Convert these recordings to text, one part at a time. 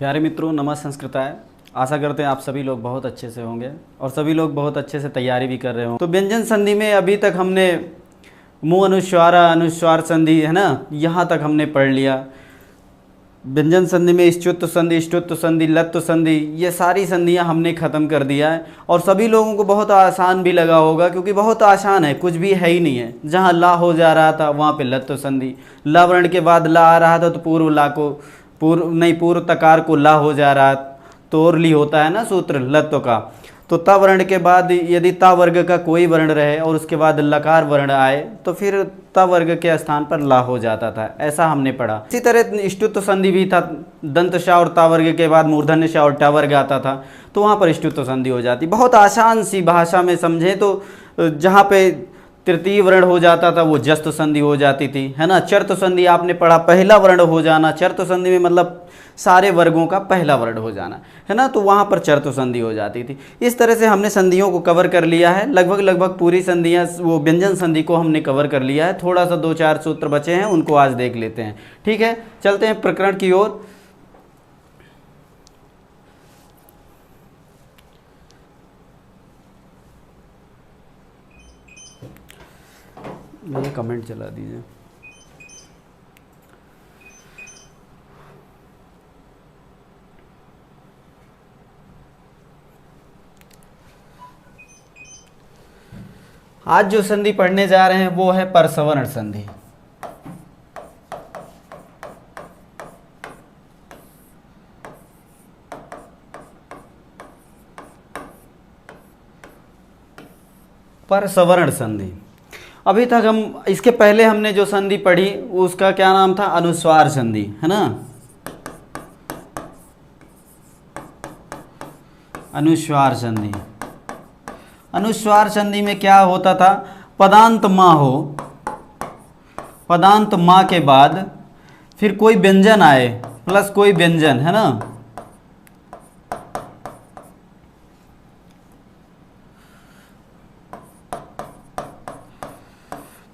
प्यारे मित्रों, नमः संस्कृताय। आशा करते हैं आप सभी लोग बहुत अच्छे से होंगे और सभी लोग बहुत अच्छे से तैयारी भी कर रहे हो। तो व्यंजन संधि में अभी तक हमने मुँह अनुस्वार अनुस्वार संधि है ना, यहाँ तक हमने पढ़ लिया। व्यंजन संधि में ष्टुत्व संधि, ष्टुत्व संधि, लत्व संधि, ये सारी संधियाँ हमने ख़त्म कर दिया है और सभी लोगों को बहुत आसान भी लगा होगा, क्योंकि बहुत आसान है, कुछ भी है ही नहीं है। जहाँ ला हो जा रहा था वहाँ पे लत्व संधि, ला वर्ण के बाद ला आ रहा था तो पूर्व तकार को ला हो जा रहा, तो और ली होता है ना सूत्र लत्व का। तो ता वर्ण के बाद यदि ता वर्ग का कोई वर्ण रहे और उसके बाद लकार वर्ण आए तो फिर ता वर्ग के स्थान पर ला हो जाता था, ऐसा हमने पढ़ा। इसी तरह ष्टुत्व संधि भी था, दंत शा और ता वर्ग के बाद मूर्धन्य शा और टा वर्ग आता था तो वहाँ पर ष्टुत्व संधि हो जाती। बहुत आसान सी भाषा में समझें तो जहाँ पे तृतीय वर्ण हो जाता था वो जस्त संधि हो जाती थी, है ना। चर्त संधि आपने पढ़ा, पहला वर्ण हो जाना। चर्त संधि में मतलब सारे वर्गों का पहला वर्ण हो जाना, है ना, तो वहाँ पर चर्त संधि हो जाती थी। इस तरह से हमने संधियों को कवर कर लिया है, लगभग पूरी संधियाँ, वो व्यंजन संधि को हमने कवर कर लिया है। थोड़ा सा 2-4 सूत्र बचे हैं, उनको आज देख लेते हैं। ठीक है, चलते हैं प्रकरण की ओर। ये कमेंट चला दीजिए। आज जो संधि पढ़ने जा रहे हैं वो है परसवर्ण संधि। परसवर्ण संधि। अभी तक हम इसके पहले हमने जो संधि पढ़ी उसका क्या नाम था? अनुस्वार संधि, है ना। अनुस्वार संधि। अनुस्वार संधि में क्या होता था? पदांत माँ हो, पदांत माँ के बाद फिर कोई व्यंजन आए प्लस कोई व्यंजन, है ना।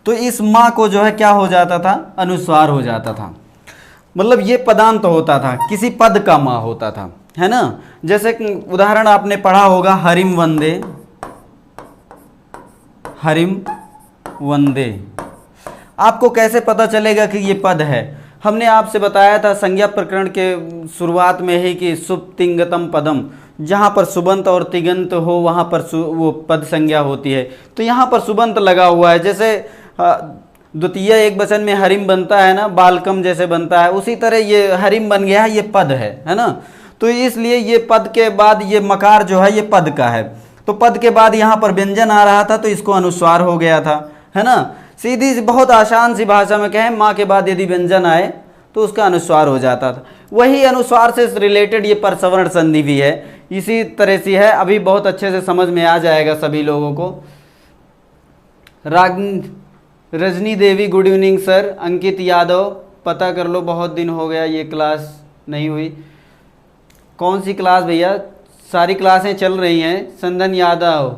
तो इस माँ को जो है क्या हो जाता था? अनुस्वार हो जाता था। मतलब ये पदांत होता था, किसी पद का माँ होता था, है ना। जैसे उदाहरण आपने पढ़ा होगा, हरिम वंदे, हरिम वंदे। आपको कैसे पता चलेगा कि ये पद है? हमने आपसे बताया था संज्ञा प्रकरण के शुरुआत में ही कि सुप्तिंगतम पदम, जहाँ पर सुबंत और तिगंत हो वहाँ पर वो पद संज्ञा होती है। तो यहाँ पर सुबंत लगा हुआ है, जैसे द्वितीय एक वचन में हरिम बनता है ना, बालकम जैसे बनता है, उसी तरह ये हरिम बन गया है, ये पद है ना। तो इसलिए ये पद के बाद ये मकार जो है ये पद का है, तो पद के बाद यहाँ पर व्यंजन आ रहा था तो इसको अनुस्वार हो गया था, है ना। सीधी सी बहुत आसान सी भाषा में कहें, माँ के बाद यदि व्यंजन आए तो उसका अनुस्वार हो जाता था। वही अनुस्वार से रिलेटेड ये परसवर्ण संधि भी है, इसी तरह से है। अभी बहुत अच्छे से समझ में आ जाएगा सभी लोगों को। Rajni Devi, good evening sir. Ankit Yadav, पता कर लो, बहुत दिन हो गया ये क्लास नहीं हुई। कौन सी क्लास भैया? सारी क्लासें चल रही हैं। संदन यादव,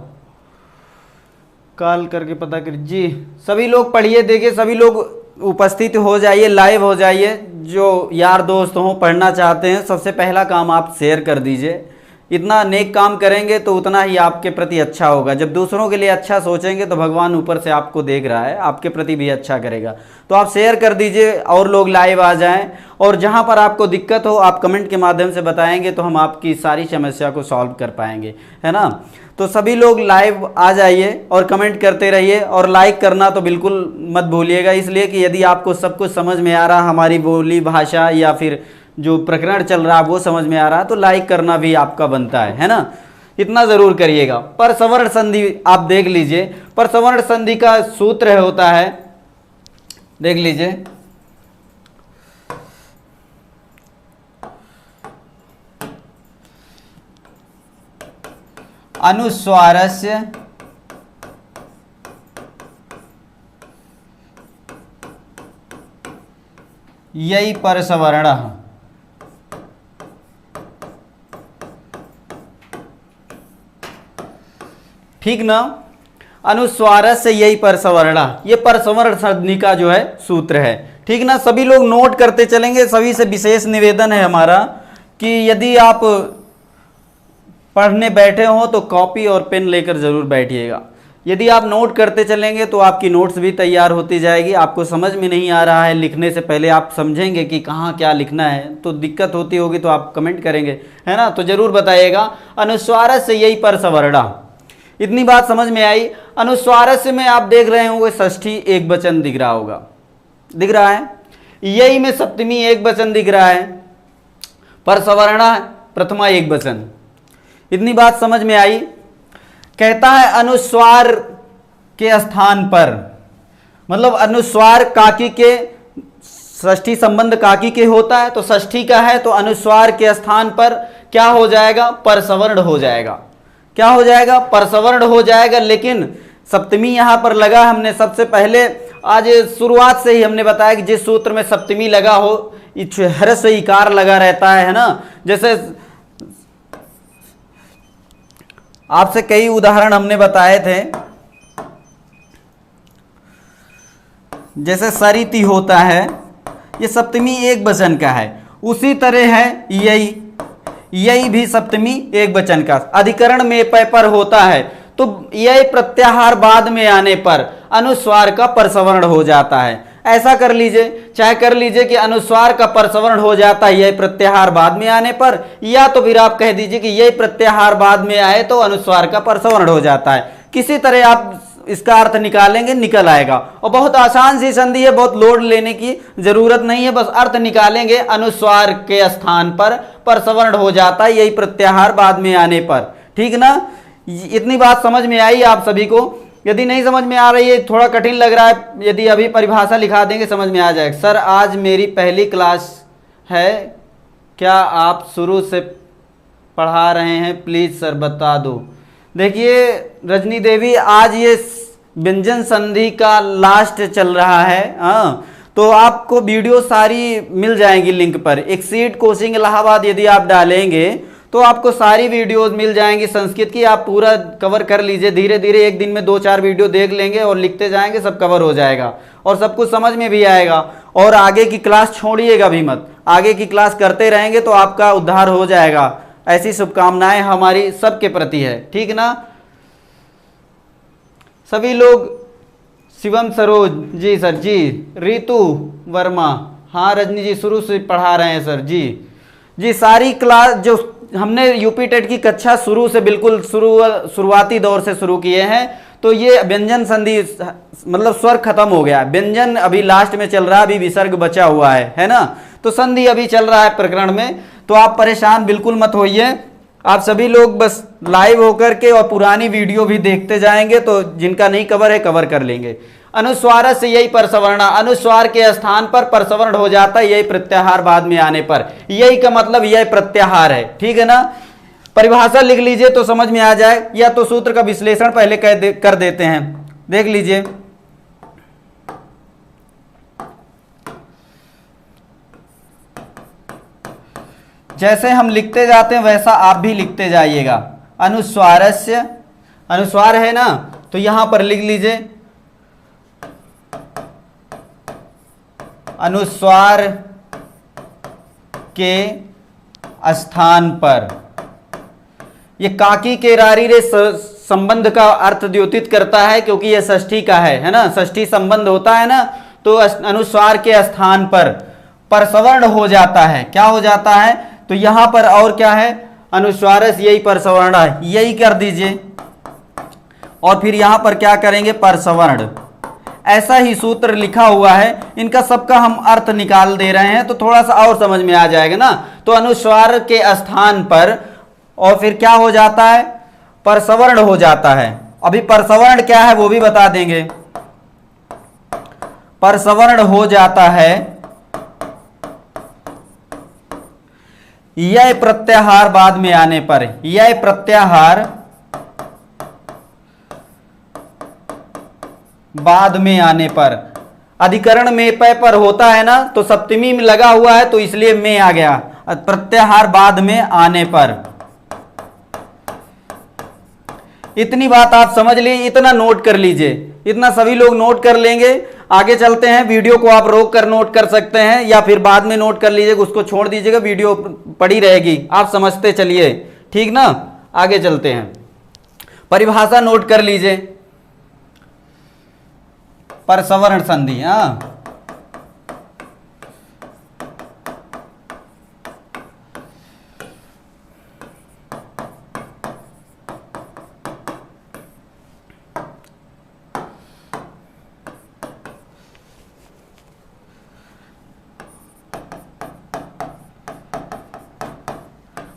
कॉल करके पता कर जी। सभी लोग पढ़िए, देखिए सभी लोग उपस्थित हो जाइए, लाइव हो जाइए। जो यार दोस्त हों पढ़ना चाहते हैं, सबसे पहला काम आप शेयर कर दीजिए। इतना नेक काम करेंगे तो उतना ही आपके प्रति अच्छा होगा। जब दूसरों के लिए अच्छा सोचेंगे तो भगवान ऊपर से आपको देख रहा है, आपके प्रति भी अच्छा करेगा। तो आप शेयर कर दीजिए और लोग लाइव आ जाएं। और जहां पर आपको दिक्कत हो आप कमेंट के माध्यम से बताएंगे तो हम आपकी सारी समस्या को सॉल्व कर पाएंगे, है ना। तो सभी लोग लाइव आ जाइए और कमेंट करते रहिए, और लाइक करना तो बिल्कुल मत भूलिएगा, इसलिए कि यदि आपको सब कुछ समझ में आ रहा, हमारी बोली भाषा या फिर जो प्रकरण चल रहा है वो समझ में आ रहा है, तो लाइक करना भी आपका बनता है ना। इतना ज़रूर करिएगा। परसवर्ण संधि आप देख लीजिए। परसवर्ण संधि का सूत्र होता है, देख लीजिए, अनुस्वारस्य यही परसवर्णः। ठीक ना। अनुस्वार से यही परसवर्ण, ये परसवर्ण संधि का जो है सूत्र है। ठीक ना, सभी लोग नोट करते चलेंगे। सभी से विशेष निवेदन है हमारा कि यदि आप पढ़ने बैठे हो तो कॉपी और पेन लेकर ज़रूर बैठिएगा। यदि आप नोट करते चलेंगे तो आपकी नोट्स भी तैयार होती जाएगी। आपको समझ में नहीं आ रहा है लिखने से पहले आप समझेंगे कि कहाँ क्या लिखना है, तो दिक्कत होती होगी तो आप कमेंट करेंगे, है ना। तो ज़रूर बताइएगा। अनुस्वारस्य यही पर सवर्णा, इतनी बात समझ में आई। अनुस्वारस्य में आप देख रहे होंगे षष्ठी एक वचन दिख रहा होगा, दिख रहा है। यही में सप्तमी एक वचन दिख रहा है, पर सवर्णा प्रथमा एक वचन। इतनी बात समझ में आई। कहता है अनुस्वार के स्थान पर, मतलब अनुस्वार काकी के, षष्ठी संबंध काकी के होता है तो षष्ठी का है, तो अनुस्वार के स्थान पर क्या हो जाएगा, परसवर्ण हो जाएगा। क्या हो जाएगा, परसवर्ण हो जाएगा। लेकिन सप्तमी यहां पर लगा, हमने सबसे पहले आज शुरुआत से ही हमने बताया कि जिस सूत्र में सप्तमी लगा हो ह्रस्व इकार लगा रहता है ना। जैसे आपसे कई उदाहरण हमने बताए थे, जैसे सरिति होता है, ये सप्तमी एक वचन का है। उसी तरह है यही भी सप्तमी एक वचन का, अधिकरण में पे पर होता है, तो यही प्रत्याहार बाद में आने पर अनुस्वार का परसवर्ण हो जाता है। ऐसा कर लीजिए, चाहे कर लीजिए कि अनुस्वार का परसवर्ण हो जाता है यही प्रत्याहार बाद में आने पर, या तो फिर आप कह दीजिए कि यही प्रत्याहार बाद में आए तो अनुस्वार का परसवर्ण हो जाता है। किसी तरह आप इसका अर्थ निकालेंगे, निकल आएगा। और बहुत आसान सी संधि है, बहुत लोड लेने की जरूरत नहीं है, बस अर्थ निकालेंगे। अनुस्वार के स्थान पर परसवर्ण हो जाता है यही प्रत्याहार बाद में आने पर, ठीक ना। इतनी बात समझ में आई आप सभी को। यदि नहीं समझ में आ रही है, थोड़ा कठिन लग रहा है, यदि अभी परिभाषा लिखा देंगे समझ में आ जाएगा। सर आज मेरी पहली क्लास है, क्या आप शुरू से पढ़ा रहे हैं, प्लीज़ सर बता दो। देखिए रजनी देवी, आज ये व्यंजन संधि का लास्ट चल रहा है, हाँ, तो आपको वीडियो सारी मिल जाएंगी लिंक पर। एक्सीड कोचिंग इलाहाबाद यदि आप डालेंगे तो आपको सारी वीडियोस मिल जाएंगी संस्कृत की। आप पूरा कवर कर लीजिए, धीरे धीरे एक दिन में 2-4 वीडियो देख लेंगे और लिखते जाएंगे, सब कवर हो जाएगा और सब कुछ समझ में भी आएगा। और आगे की क्लास छोड़िएगा भी मत, आगे की क्लास करते रहेंगे तो आपका उद्धार हो जाएगा। ऐसी शुभकामनाएं हमारी सबके प्रति है, ठीक ना। सभी लोग, शिवम सरोज जी सर जी, रितु वर्मा, हाँ रजनी जी शुरू से पढ़ा रहे हैं सर जी। सारी क्लास जो हमने यूपी टेट की कक्षा शुरू से बिल्कुल शुरुआती दौर से शुरू किए हैं, तो ये व्यंजन संधि मतलब स्वर खत्म हो गया, व्यंजन अभी लास्ट में चल रहा है, अभी विसर्ग बचा हुआ है ना। तो संधि अभी चल रहा है प्रकरण में, तो आप परेशान बिल्कुल मत होइए। आप सभी लोग बस लाइव होकर के और पुरानी वीडियो भी देखते जाएंगे, तो जिनका नहीं कवर है कवर कर लेंगे। अनुस्वार से यही परसवर्णा, अनुस्वार के स्थान पर परसवर्ण हो जाता है यही प्रत्याहार बाद में आने पर, यही का मतलब यही प्रत्याहार है, ठीक है ना। परिभाषा लिख लीजिए तो समझ में आ जाए, या तो सूत्र का विश्लेषण पहले कर देते हैं, देख लीजिए। जैसे हम लिखते जाते हैं वैसा आप भी लिखते जाइएगा। अनुस्वारस्य, अनुस्वार है ना, तो यहां पर लिख लीजिए अनुस्वार के स्थान पर। ये काकी के रारी रे संबंध का अर्थ द्योतित करता है, क्योंकि यह षष्ठी का है ना, षष्ठी संबंध होता है ना। तो अनुस्वार के स्थान पर परसवर्ण हो जाता है, क्या हो जाता है, तो यहां पर और क्या है, अनुस्वारस यही परसवर्ण है, यही कर दीजिए। और फिर यहां पर क्या करेंगे, परसवर्ण। ऐसा ही सूत्र लिखा हुआ है, इनका सबका हम अर्थ निकाल दे रहे हैं तो थोड़ा सा और समझ में आ जाएगा ना। तो अनुस्वार के स्थान पर और फिर क्या हो जाता है, परसवर्ण हो जाता है। अभी परसवर्ण क्या है वो भी बता देंगे। परसवर्ण हो जाता है यह प्रत्याहार बाद में आने पर, यह प्रत्याहार बाद में आने पर। अधिकरण में पे पर होता है ना, तो सप्तमी में लगा हुआ है तो इसलिए में आ गया, प्रत्याहार बाद में आने पर। इतनी बात आप समझ लीजिए, इतना नोट कर लीजिए, इतना सभी लोग नोट कर लेंगे। आगे चलते हैं, वीडियो को आप रोक कर नोट कर सकते हैं या फिर बाद में नोट कर लीजिएगा, उसको छोड़ दीजिएगा, वीडियो पड़ी रहेगी, आप समझते चलिए, ठीक ना। आगे चलते हैं, परिभाषा नोट कर लीजिए, परसवर्ण संधि। हाँ,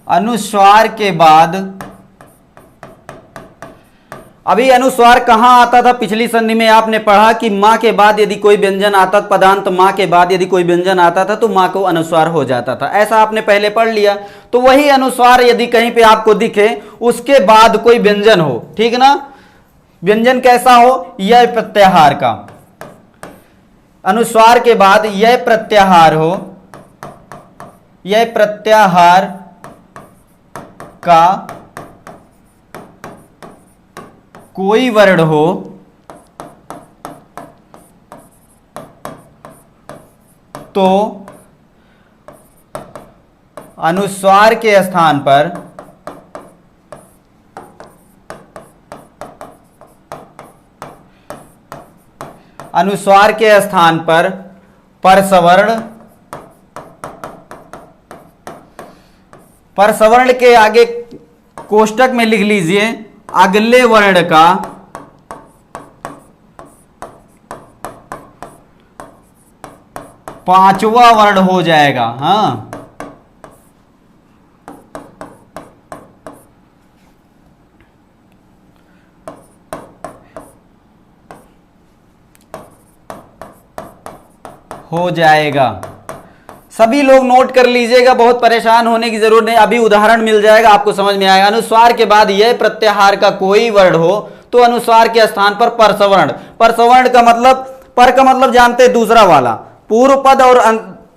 अनुस्वार के बाद, अभी अनुस्वार कहां आता था? पिछली संधि में आपने पढ़ा कि मां के बाद यदि कोई व्यंजन आता, पदांत मां के बाद यदि कोई व्यंजन आता था तो मां को अनुस्वार हो जाता था, ऐसा आपने पहले पढ़ लिया। तो वही अनुस्वार यदि कहीं पे आपको दिखे, उसके बाद कोई व्यंजन हो, ठीक ना, व्यंजन कैसा हो? यह प्रत्याहार का, अनुस्वार के बाद यह प्रत्याहार हो, यह प्रत्याहार का कोई वर्ण हो तो अनुस्वार के स्थान पर परसवर्ण, परसवर्ण के आगे कोष्टक में लिख लीजिए अगले वर्ण का पांचवा वर्ण हो जाएगा। हाँ, हो जाएगा। सभी लोग नोट कर लीजिएगा, बहुत परेशान होने की जरूरत नहीं, अभी उदाहरण मिल जाएगा, आपको समझ में आएगा। अनुस्वार के बाद यह प्रत्याहार का कोई वर्ण हो तो अनुस्वार के स्थान पर परसवर्ण, परसवर्ण का मतलब, पर का मतलब जानते हैं दूसरा वाला, पूर्व पद और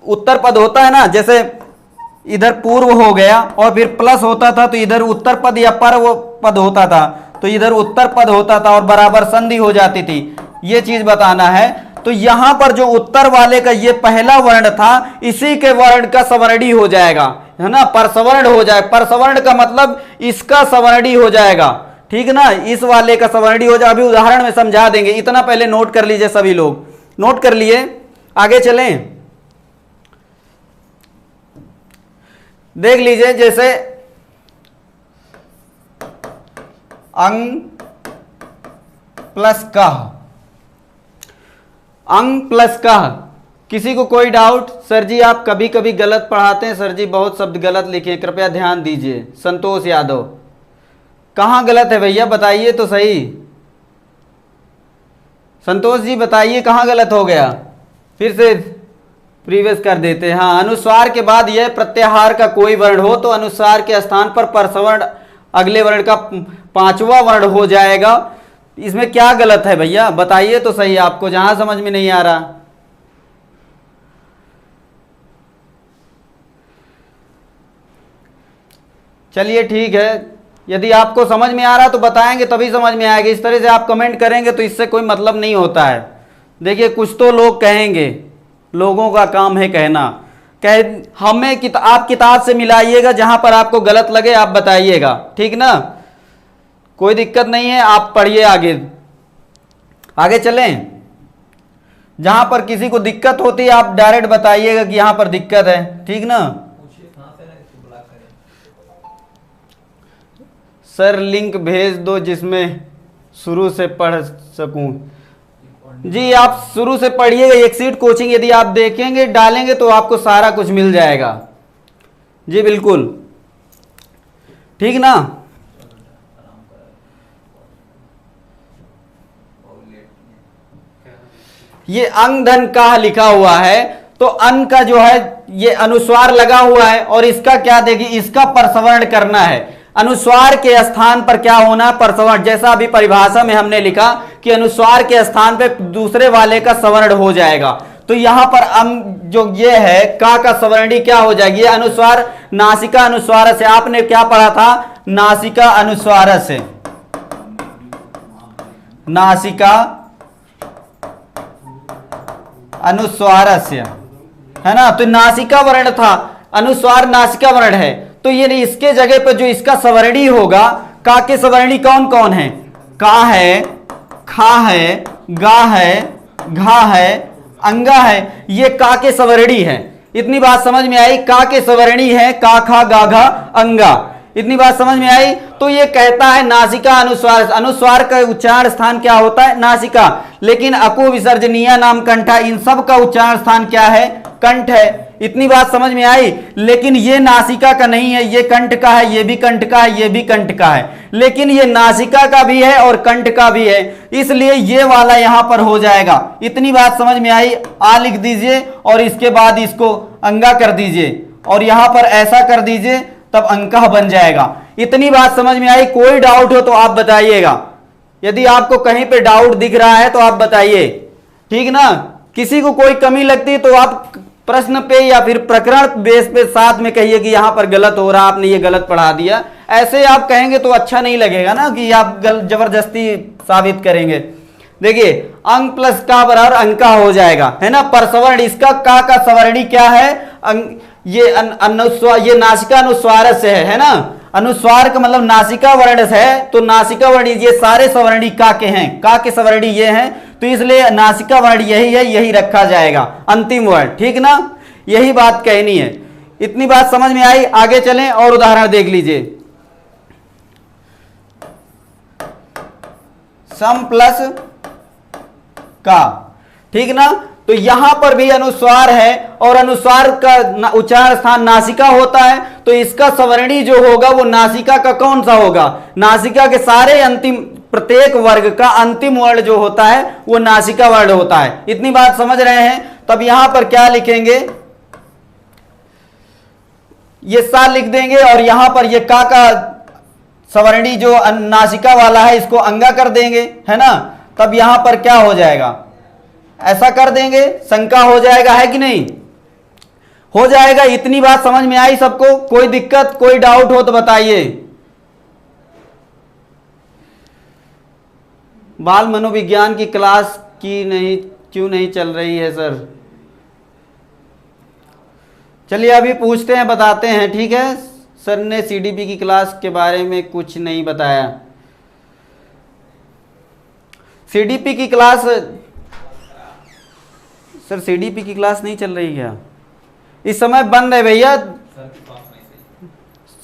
उत्तर पद होता है ना, जैसे इधर पूर्व हो गया और फिर प्लस होता था तो इधर उत्तर पद या पर पद होता था, तो इधर उत्तर पद होता था और बराबर संधि हो जाती थी, ये चीज बताना है। तो यहां पर जो उत्तर वाले का ये पहला वर्ण था, इसी के वर्ण का सवर्णी हो जाएगा, है ना, परसवर्ण हो जाएगा। परसवर्ण का मतलब इसका सवर्णी हो जाएगा, ठीक ना, इस वाले का सवर्णी हो जाएगा। अभी उदाहरण में समझा देंगे, इतना पहले नोट कर लीजिए, सभी लोग नोट कर लिए। आगे चलें, देख लीजिए, जैसे अंग प्लस कह, अंग प्लस कह, किसी को कोई डाउट? सर जी आप कभी कभी गलत पढ़ाते हैं, सर जी बहुत शब्द गलत लिखे, कृपया ध्यान दीजिए। संतोष यादव, कहां गलत है भैया, बताइए तो सही। संतोष जी बताइए कहां गलत हो गया, फिर से प्रीवियस कर देते हैं। हाँ, अनुस्वार के बाद यह प्रत्याहार का कोई वर्ण हो तो अनुस्वार के स्थान पर परसवर्ण अगले वर्ण का पांचवा वर्ण हो जाएगा। इसमें क्या गलत है भैया, बताइए तो सही, आपको जहां समझ में नहीं आ रहा। चलिए ठीक है, यदि आपको समझ में आ रहा तो बताएंगे तभी समझ में आएगा, इस तरह से आप कमेंट करेंगे तो इससे कोई मतलब नहीं होता है। देखिए कुछ तो लोग कहेंगे, लोगों का काम है कहना, हमें आप किताब से मिलाइएगा, जहां पर आपको गलत लगे आप बताइएगा, ठीक ना, कोई दिक्कत नहीं है, आप पढ़िए आगे। आगे चलें, जहां पर किसी को दिक्कत होती है आप डायरेक्ट बताइएगा कि यहां पर दिक्कत है, ठीक ना। सर लिंक भेज दो जिसमें शुरू से पढ़ सकूं। जी आप शुरू से पढ़िएगा, एक्सीड कोचिंग यदि आप देखेंगे डालेंगे तो आपको सारा कुछ मिल जाएगा। जी बिल्कुल, ठीक ना। ये अंग धन का लिखा हुआ है तो अन का जो है ये अनुस्वार लगा हुआ है और इसका क्या देगी, इसका परसवर्ण करना है। अनुस्वार के स्थान पर क्या होना, परसवर्ण, जैसा अभी परिभाषा में हमने लिखा कि अनुस्वार के स्थान पे दूसरे वाले का सवर्ण हो जाएगा। तो यहां पर जो ये है का सवर्णी क्या हो जाएगी, ये अनुस्वार नासिका अनुस्वार से, आपने क्या पढ़ा था, नासिका अनुस्वार से, नासिका अनुस्वारस्य, है ना। तो नासिका वर्ण था, अनुस्वार नासिका वर्ण है, तो ये इसके जगह पर जो इसका सवर्णी होगा, का के सवर्णी कौन कौन है? का है, खा है, गा है, घा है, अंगा है, ये का के सवर्णी है। इतनी बात समझ में आई? का के सवर्णी है का, खा, गा, घा, अंगा। इतनी बात समझ में आई? तो ये कहता है नासिका अनुस्वार, अनुस्वार का उच्चारण स्थान क्या होता है? नासिका। लेकिन अकु विसर्जनीय नाम कंठा, इन सब का उच्चारण स्थान क्या है? कंठ है। इतनी बात समझ में आई? लेकिन ये नासिका का नहीं है, ये कंठ का है, ये भी कंठ का है, ये भी कंठ का है, लेकिन ये नासिका का भी है और कंठ का भी है, इसलिए ये वाला यहां पर हो जाएगा। इतनी बात समझ में आई? आ लिख दीजिए और इसके बाद इसको अंगा कर दीजिए और यहां पर ऐसा कर दीजिए, तब अंका बन जाएगा। इतनी बात समझ में आई? कोई डाउट हो तो आप बताइएगा, यदि आपको कहीं पे डाउट दिख रहा है तो आप बताइए, ठीक ना। किसी को कोई कमी लगती है तो आप प्रश्न पे या फिर प्रकरण बेस पे साथ में कहिए कि यहां पर गलत हो रहा, आपने ये गलत पढ़ा दिया। ऐसे आप कहेंगे तो अच्छा नहीं लगेगा ना, कि आप जबरदस्ती साबित करेंगे। देखिए अंग प्लस का बराबर अंका हो जाएगा, है ना। परसवर्ण इसका का सवर्णी क्या है? ये अनुस्वार, ये नासिका अनुस्वार से है ना। अनुस्वार का मतलब नासिका वर्ण है, तो नासिका वर्ण ये सारे सवर्णी का के हैं, का के सवर्णी ये हैं, तो इसलिए नासिका वर्ण यही है, यही रखा जाएगा अंतिम वर्ण, ठीक ना। यही बात कहनी है। इतनी बात समझ में आई? आगे चलें और उदाहरण देख लीजिए। सम प्लस का, ठीक ना। तो यहां पर भी अनुस्वार है और अनुस्वार का उच्चारण स्थान नासिका होता है, तो इसका सवर्णी जो होगा वो नासिका का कौन सा होगा? नासिका के सारे अंतिम, प्रत्येक वर्ग का अंतिम वर्ण जो होता है वो नासिका वर्ण होता है। इतनी बात समझ रहे हैं? तब यहां पर क्या लिखेंगे? ये सा लिख देंगे और यहां पर ये का सवर्णी जो नासिका वाला है इसको अंगा कर देंगे, है ना। तब यहां पर क्या हो जाएगा? ऐसा कर देंगे, शंका हो जाएगा, है कि नहीं? हो जाएगा। इतनी बात समझ में आई सबको? कोई दिक्कत, कोई डाउट हो तो बताइए। बाल मनोविज्ञान की क्लास क्यों नहीं चल रही है सर? चलिए अभी पूछते हैं, बताते हैं, ठीक है। सर ने सीडीपी की क्लास के बारे में कुछ नहीं बताया। सीडीपी की क्लास, सर सीडीपी की क्लास नहीं चल रही क्या? इस समय बंद है भैया।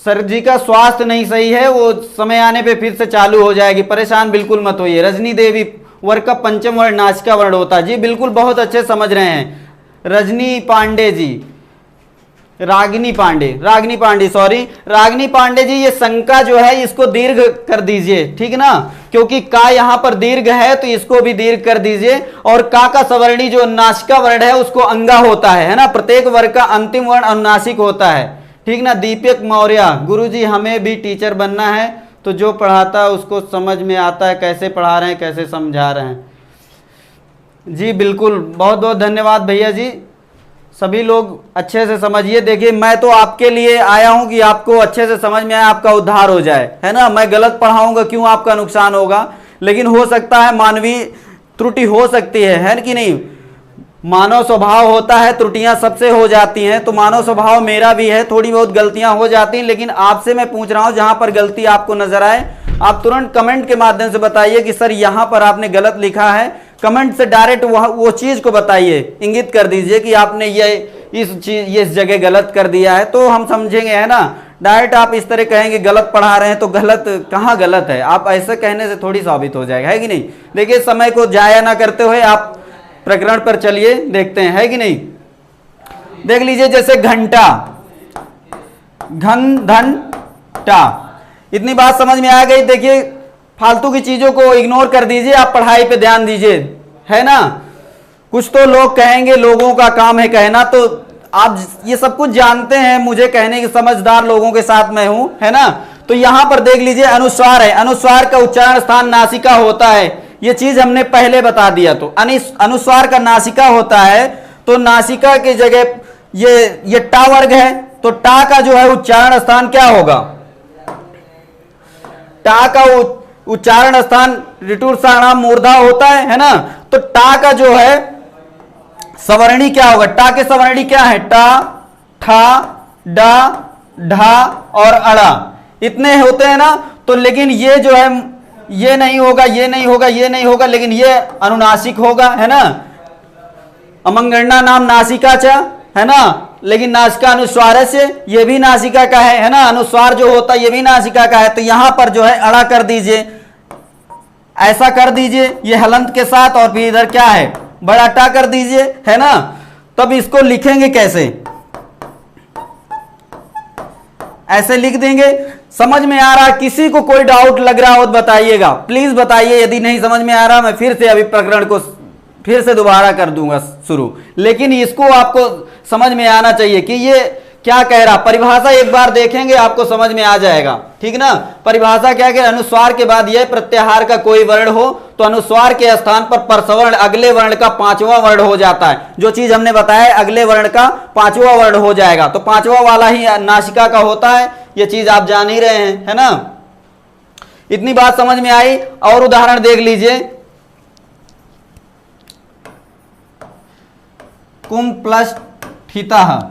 सर जी का स्वास्थ्य नहीं सही है, वो समय आने पे फिर से चालू हो जाएगी, परेशान बिल्कुल मत होइए। रजनी देवी वर्ग का पंचम वर्ण नासिका वर्ण होता है जी, बिल्कुल बहुत अच्छे समझ रहे हैं। रजनी पांडे जी, रागिनी पांडे जी, ये शंका जो है इसको दीर्घ कर दीजिए, ठीक ना, क्योंकि का यहां पर दीर्घ है तो इसको भी दीर्घ कर दीजिए। और का सवर्णी जो नासिका वर्ण है उसको अंगा होता है ना। प्रत्येक वर्ग का अंतिम वर्ण अनुनासिक होता है, ठीक ना। दीपक मौर्य, गुरुजी हमें भी टीचर बनना है, तो जो पढ़ाता है उसको समझ में आता है, कैसे पढ़ा रहे हैं, कैसे समझा रहे हैं। जी बिल्कुल, बहुत बहुत धन्यवाद भैया जी। सभी लोग अच्छे से समझिए। देखिए मैं तो आपके लिए आया हूं कि आपको अच्छे से समझ में आए, आपका उद्धार हो जाए, है ना। मैं गलत पढ़ाऊंगा क्यों आपका नुकसान होगा? लेकिन हो सकता है मानवीय त्रुटि हो सकती है कि नहीं। मानव स्वभाव होता है, त्रुटियां सबसे हो जाती हैं, तो मानव स्वभाव मेरा भी है, थोड़ी बहुत गलतियां हो जाती हैं। लेकिन आपसे मैं पूछ रहा हूं, जहां पर गलती आपको नजर आए आप तुरंत कमेंट के माध्यम से बताइए कि सर यहां पर आपने गलत लिखा है। कमेंट से डायरेक्ट वो चीज को बताइए, इंगित कर दीजिए कि आपने ये इस जगह गलत कर दिया है, तो हम समझेंगे, है ना। डायरेक्ट आप इस तरह कहेंगे गलत पढ़ा रहे हैं, तो गलत कहाँ गलत है? आप ऐसे कहने से थोड़ी साबित हो जाएगा, है कि नहीं। देखिए समय को जाया ना करते हुए आप प्रकरण पर चलिए, देखते हैं, है कि नहीं। देख लीजिए जैसे घंटा, घन धन टा, इतनी बात समझ में आ गई। देखिए फालतू की चीजों को इग्नोर कर दीजिए, आप पढ़ाई पे ध्यान दीजिए, है ना। कुछ तो लोग कहेंगे लोगों का काम है कहना, तो आप ये सब कुछ जानते हैं, मुझे कहने की समझदार लोगों के साथ मैं हूं, है ना। तो यहां पर देख लीजिए अनुस्वार है, अनुस्वार का उच्चारण स्थान नासिका होता है, ये चीज हमने पहले बता दिया। तो अनुस्वार का नासिका होता है, तो नासिका की जगह ये टा वर्ग है, तो टा का जो है उच्चारण स्थान क्या होगा? टा का उच्चारण स्थान ऋटुर साणाम मूर्धा होता है ना। तो टा का जो है सवर्णी क्या होगा, टा के सवर्णी क्या है, टा, ठा, डा, ढा और अड़ा, इतने होते हैं ना। तो लेकिन ये जो है ये नहीं होगा, ये नहीं होगा, ये नहीं होगा, लेकिन ये अनुनासिक होगा, है ना। अमंगणना नाम नासिका च, है ना, लेकिन नासिका अनुस्वार से, ये भी नासिका का है ना, अनुस्वार जो होता है ये भी नासिका का है। तो यहां पर जो है अड़ा कर दीजिए, ऐसा कर दीजिए ये हलंत के साथ, और फिर इधर क्या है बड़ा टा कर दीजिए, है ना। तब इसको लिखेंगे कैसे, ऐसे लिख देंगे। समझ में आ रहा, किसी को कोई डाउट लग रहा हो तो बताइएगा, प्लीज बताइए। यदि नहीं समझ में आ रहा मैं फिर से अभी प्रकरण को फिर से दोबारा कर दूंगा शुरू, लेकिन इसको आपको समझ में आना चाहिए कि ये क्या कह रहा। परिभाषा एक बार देखेंगे आपको समझ में आ जाएगा, ठीक ना। परिभाषा क्या कह, अनुस्वार के बाद यह प्रत्याहार का कोई वर्ण हो तो अनुस्वार के स्थान पर परसवर्ण अगले वर्ण का पांचवा वर्ण हो जाता है। जो चीज हमने बताया अगले वर्ण का पांचवा वर्ण हो जाएगा, तो पांचवा वाला ही नासिका का होता है। ये चीज आप जान ही रहे हैं, है ना। इतनी बात समझ में आई। और उदाहरण देख लीजिए, कुम प्लस थीता,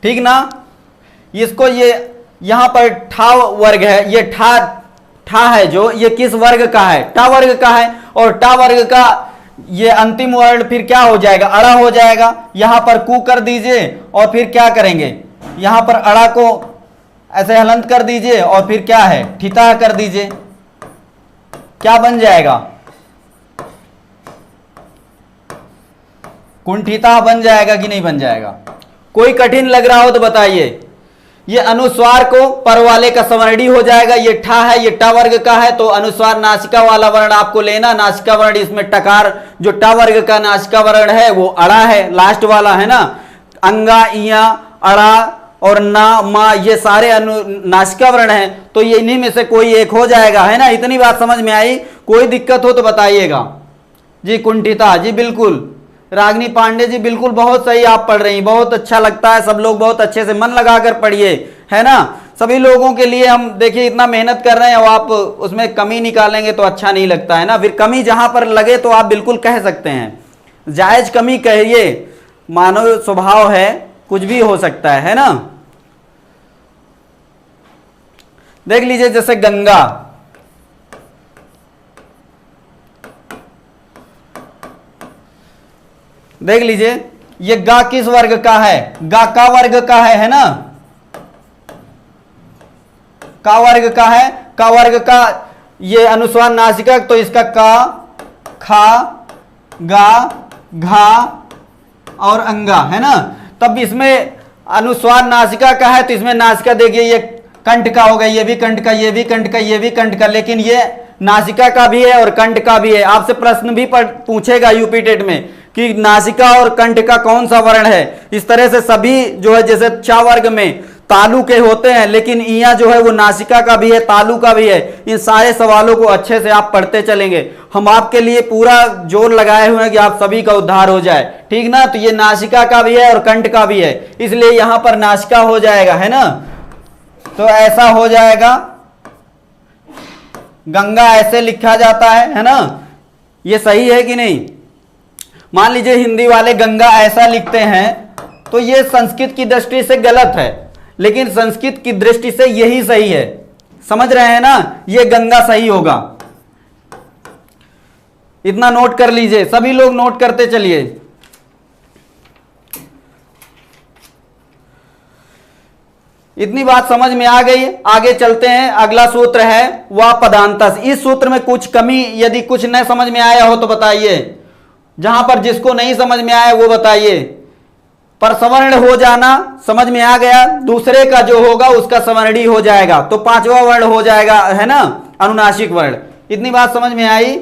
ठीक ना। इसको ये यहां पर ठा वर्ग है, ये ठा है जो, ये किस वर्ग का है, टा वर्ग का है। और टा वर्ग का ये अंतिम वर्ण फिर क्या हो जाएगा, अड़ा हो जाएगा। यहां पर कु कर दीजिए और फिर क्या करेंगे, यहां पर अड़ा को ऐसे हलंत कर दीजिए और फिर क्या है ठिता कर दीजिए, क्या बन जाएगा, कुंठिता बन जाएगा कि नहीं बन जाएगा। कोई कठिन लग रहा हो तो बताइए। ये अनुस्वार को पर वाले का सवर्णी हो जाएगा, ये ठा है, ये टा वर्ग का है, तो अनुस्वार नासिका वाला वर्ण आपको लेना। नासिका वर्ण इसमें टकार जो टा वर्ग का नासिका वर्ण है वो अड़ा है, लास्ट वाला, है ना। अंगा, इया, अड़ा और ना, मा, ये सारे नासिका वर्ण है, तो ये इन्हीं में से कोई एक हो जाएगा, है ना। इतनी बात समझ में आई। कोई दिक्कत हो तो बताइएगा जी। कुंठिता जी, बिल्कुल। रागिनी पांडे जी, बिल्कुल बहुत सही आप पढ़ रही हैं, बहुत अच्छा लगता है। सब लोग बहुत अच्छे से मन लगाकर पढ़िए, है ना। सभी लोगों के लिए हम देखिए इतना मेहनत कर रहे हैं और आप उसमें कमी निकालेंगे तो अच्छा नहीं लगता, है ना। फिर कमी जहां पर लगे तो आप बिल्कुल कह सकते हैं, जायज कमी कहिए, मानव स्वभाव है, कुछ भी हो सकता है ना। देख लीजिए जैसे गंगा, देख लीजिए ये गा किस वर्ग का है, गा का वर्ग का है ना। का वर्ग का है, का वर्ग का ये अनुस्वार नासिका, तो इसका का, खा, गा, घा और अंगा, है ना। तब इसमें अनुस्वार नासिका का है तो इसमें नासिका देखिए ये कंठ का होगा, ये भी कंठ का, ये भी कंठ का, ये भी कंठ का, लेकिन ये नासिका का भी है और कंठ का भी है। आपसे प्रश्न भी पूछेगा यूपी टेट में कि नासिका और कंठ का कौन सा वर्ण है। इस तरह से सभी जो है जैसे चा वर्ग में तालु के होते हैं, लेकिन इया जो है वो नासिका का भी है, तालु का भी है। इन सारे सवालों को अच्छे से आप पढ़ते चलेंगे। हम आपके लिए पूरा जोर लगाए हुए हैं कि आप सभी का उद्धार हो जाए, ठीक ना। तो ये नासिका का भी है और कंठ का भी है, इसलिए यहां पर नासिका हो जाएगा, है ना। तो ऐसा हो जाएगा, गंगा ऐसे लिखा जाता है ना। ये सही है कि नहीं। मान लीजिए हिंदी वाले गंगा ऐसा लिखते हैं तो ये संस्कृत की दृष्टि से गलत है, लेकिन संस्कृत की दृष्टि से यही सही है। समझ रहे हैं ना, ये गंगा सही होगा। इतना नोट कर लीजिए, सभी लोग नोट करते चलिए। इतनी बात समझ में आ गई। आगे चलते हैं, अगला सूत्र है वह पदांतस। इस सूत्र में कुछ कमी यदि कुछ न समझ में आया हो तो बताइए, जहां पर जिसको नहीं समझ में आया वो बताइए। पर सवर्ण हो जाना समझ में आ गया, दूसरे का जो होगा उसका सवर्णी हो जाएगा, तो पांचवा वर्ण हो जाएगा, है ना, अनुनासिक वर्ण। इतनी बात समझ में आई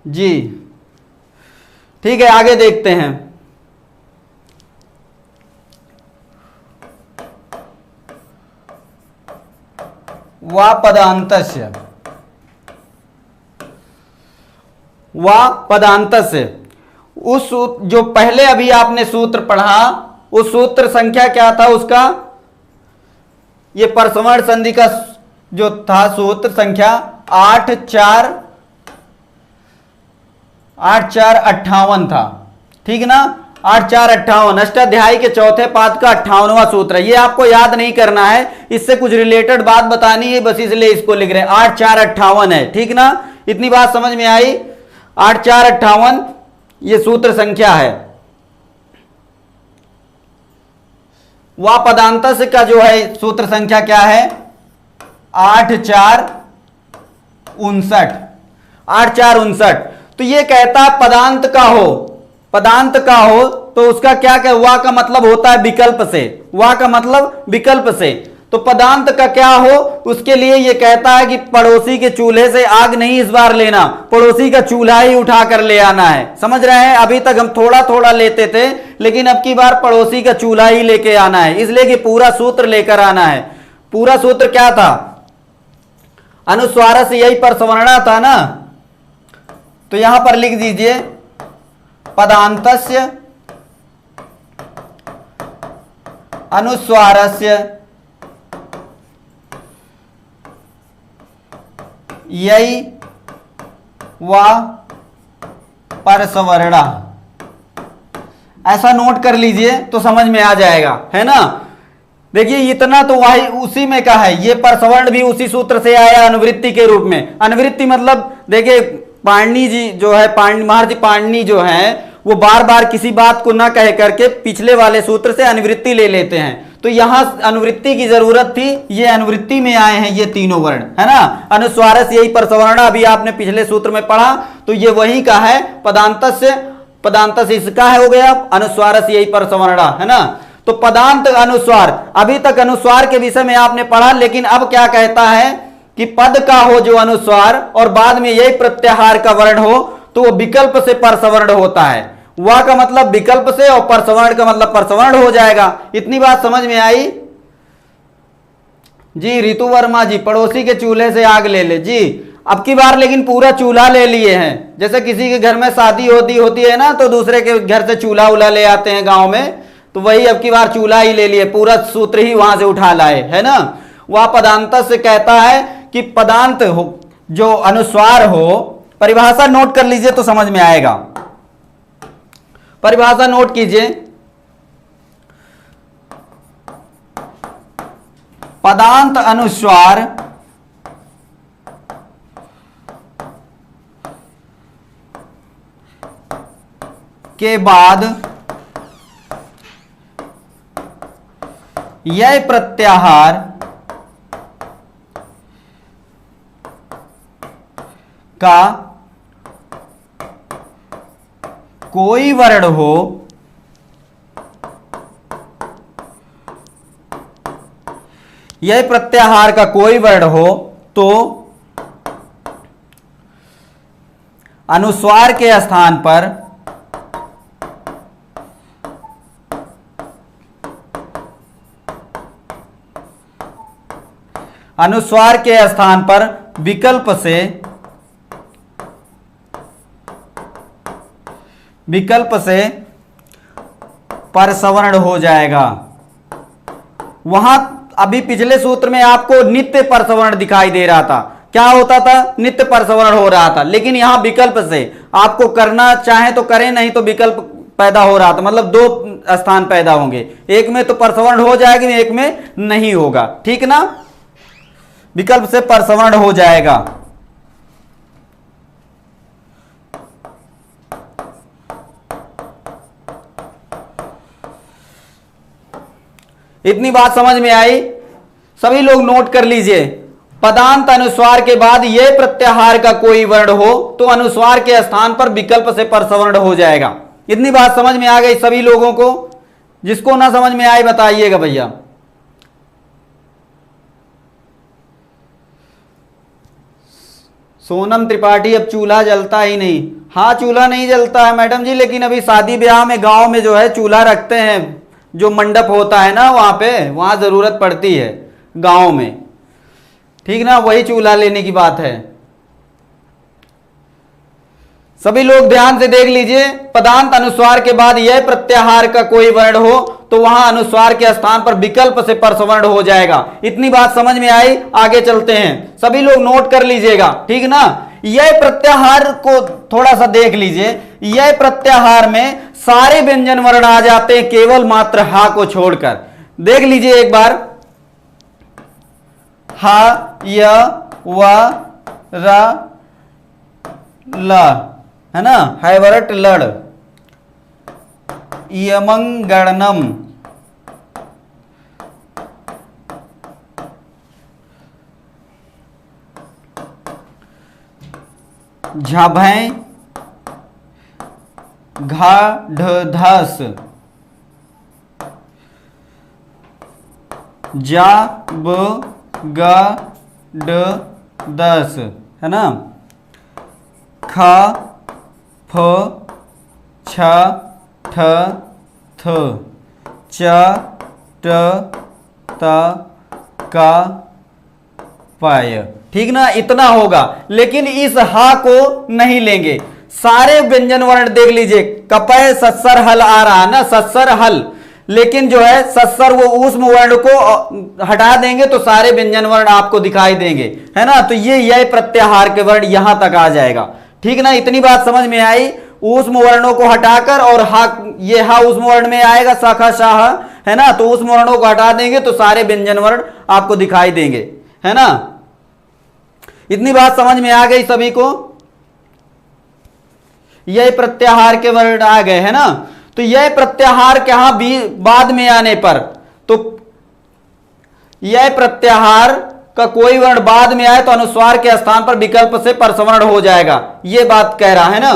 जी। ठीक है, आगे देखते हैं। वा पदांतस्य, वा पदांतस्य, उस जो पहले अभी आपने सूत्र पढ़ा उस सूत्र संख्या क्या था उसका, ये परसवर्ण संधि का जो था सूत्र संख्या 8 4 58 था, ठीक ना। 8 4 58 अष्टाध्यायी के चौथे पाद का 58वां सूत्र है। ये आपको याद नहीं करना है, इससे कुछ रिलेटेड बात बतानी है, बस इसलिए इसको लिख रहे हैं। 8 4 58 है, ठीक ना। इतनी बात समझ में आई। 8 4 58 ये सूत्र संख्या है। वह पदांतस्य का जो है सूत्र संख्या क्या है, 8 4 59। 8 4 59। तो ये कहता है पदांत का हो, पदांत का हो तो उसका क्या क्या, वाह का मतलब होता है विकल्प से, वाह का मतलब विकल्प से। तो पदांत का क्या हो, उसके लिए ये कहता है कि पड़ोसी के चूल्हे से आग नहीं इस बार लेना, पड़ोसी का चूल्हा ही उठा कर ले आना है। समझ रहे हैं, अभी तक हम थोड़ा थोड़ा लेते थे, लेकिन अब की बार पड़ोसी का चूल्हा ही लेके आना है, इसलिए कि पूरा सूत्र लेकर आना है। पूरा सूत्र क्या था, अनुस्वार से यही परसवर्णा था ना, तो यहां पर लिख दीजिए पदांतस्य अनुस्वारस्य यही व परसवर्णा। ऐसा नोट कर लीजिए तो समझ में आ जाएगा, है ना। देखिए इतना तो वही उसी में का है, ये परसवर्ण भी उसी सूत्र से आया अनुवृत्ति के रूप में। अनुवृत्ति मतलब देखिए पाणिनि जी जो है, महर्षि पाणिनि जो है वो बार बार किसी बात को ना कह करके पिछले वाले सूत्र से अनुवृत्ति ले लेते हैं। तो यहां अनुवृत्ति की जरूरत थी, ये अनुवृत्ति में आए हैं ये तीनों वर्ण, है ना। अनुस्वारस्य यही परसवर्णा अभी आपने पिछले सूत्र में पढ़ा, तो ये वही का है। पदांतस्य इसका है हो गया, अनुस्वारस्य यही परसवर्णा, है ना। तो पदांत अनुस्वार, अभी तक अनुस्वार के विषय में आपने पढ़ा, लेकिन अब क्या कहता है कि पद का हो जो अनुस्वार और बाद में यही प्रत्याहार का वर्ण हो तो वो विकल्प से परसवर्ण होता है। वा का मतलब विकल्प से और परसवर्ण का मतलब परसवर्ण हो जाएगा। इतनी बात समझ में आई जी। रितु वर्मा जी, पड़ोसी के चूल्हे से आग ले ले जी। अब की बार लेकिन पूरा चूल्हा ले लिए हैं। जैसे किसी के घर में शादी होती है ना, तो दूसरे के घर से चूल्हा उला ले आते हैं गांव में, तो वही अब की बार चूल्हा ही ले लिए, पूरा सूत्र ही वहां से उठा लाए, है ना। वह पदांत से कहता है कि पदांत हो जो अनुस्वार हो, परिभाषा नोट कर लीजिए तो समझ में आएगा। परिभाषा नोट कीजिए, पदांत अनुस्वार के बाद यह प्रत्याहार का कोई वर्ण हो यह प्रत्याहार का कोई वर्ण हो तो अनुस्वार के स्थान पर विकल्प से परसवर्ण हो जाएगा। वहां अभी पिछले सूत्र में आपको नित्य परसवर्ण दिखाई दे रहा था, क्या होता था, नित्य परसवर्ण हो रहा था, लेकिन यहां विकल्प से आपको करना चाहे तो करें, नहीं तो विकल्प पैदा हो रहा था, मतलब दो स्थान पैदा होंगे, एक में तो परसवर्ण हो जाएगा, एक में नहीं होगा, ठीक ना। विकल्प से परसवर्ण हो जाएगा। इतनी बात समझ में आई, सभी लोग नोट कर लीजिए। पदांत अनुस्वार के बाद यह प्रत्याहार का कोई वर्ण हो तो अनुस्वार के स्थान पर विकल्प से परसवर्ण हो जाएगा। इतनी बात समझ में आ गई सभी लोगों को। जिसको ना समझ में आई बताइएगा भैया। सोनम त्रिपाठी, अब चूल्हा जलता ही नहीं। हाँ चूल्हा नहीं जलता है मैडम जी, लेकिन अभी शादी ब्याह में गांव में जो है चूल्हा रखते हैं, जो मंडप होता है ना वहां पे, वहां जरूरत पड़ती है गांव में, ठीक ना, वही चूल्हा लेने की बात है। सभी लोग ध्यान से देख लीजिए, पदांत अनुस्वार के बाद यह प्रत्याहार का कोई वर्ण हो तो वहां अनुस्वार के स्थान पर विकल्प से परसवर्ण हो जाएगा। इतनी बात समझ में आई, आगे चलते हैं, सभी लोग नोट कर लीजिएगा, ठीक ना। यह प्रत्याहार को थोड़ा सा देख लीजिए, यह प्रत्याहार में सारे व्यंजन वर्ण आ जाते हैं केवल मात्र हा को छोड़कर। देख लीजिए एक बार, हा, य, व, र, ल, है ना, हैवरट, लड़, यमंगणम, झभय, घा, ढ, धस, जा, ब, ग, ड, दस, है ना, ख, फ, छ, ठ, थ, च, ट, त, क, पाय। ठीक ना, इतना होगा। लेकिन इस हा को नहीं लेंगे, सारे व्यंजन वर्ण देख लीजिए, कपय सत्सर हल आ रहा है ना, सत्सर हल, लेकिन जो है सत्सर वो ऊष्म वर्ण को हटा देंगे तो सारे व्यंजन वर्ण आपको दिखाई देंगे, है ना। तो ये प्रत्याहार के वर्ण यहां तक आ जाएगा, ठीक ना। इतनी बात समझ में आई, ऊष्म वर्णों को हटाकर, और हा, ये हा ऊष्म वर्ण में आएगा, शाखा शाह, है ना, तो ऊष्म वर्णों को हटा देंगे तो सारे व्यंजन वर्ण आपको दिखाई देंगे, है ना। इतनी बात समझ में आ गई सभी को, यह प्रत्याहार के वर्ण आ गए, है ना। तो यह प्रत्याहार के यहां भी बाद में आने पर, तो यह प्रत्याहार का कोई वर्ण बाद में आए तो अनुस्वार के स्थान पर विकल्प से परसवर्ण हो जाएगा, यह बात कह रहा है ना।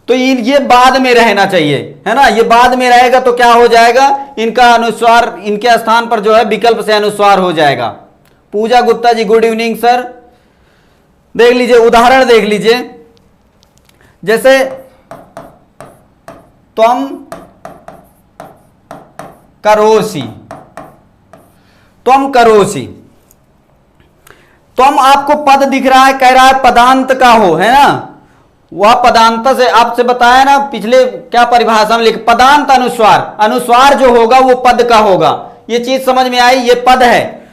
तो ये बाद में रहना चाहिए, है ना, ये बाद में रहेगा तो क्या हो जाएगा, इनका अनुस्वार, इनके स्थान पर जो है विकल्प से अनुस्वार हो जाएगा। पूजा Gupta ji good evening sir. देख लीजिए उदाहरण, देख लीजिए, जैसे त्वम करोसि, त्वम करोसि, त्वम आपको पद दिख रहा है, कह रहा है पदांत का हो, है ना, वह पदांत से आपसे बताया ना पिछले क्या परिभाषा में लिख, पदांत अनुस्वार, अनुस्वार जो होगा वो पद का होगा, ये चीज समझ में आई, ये पद है।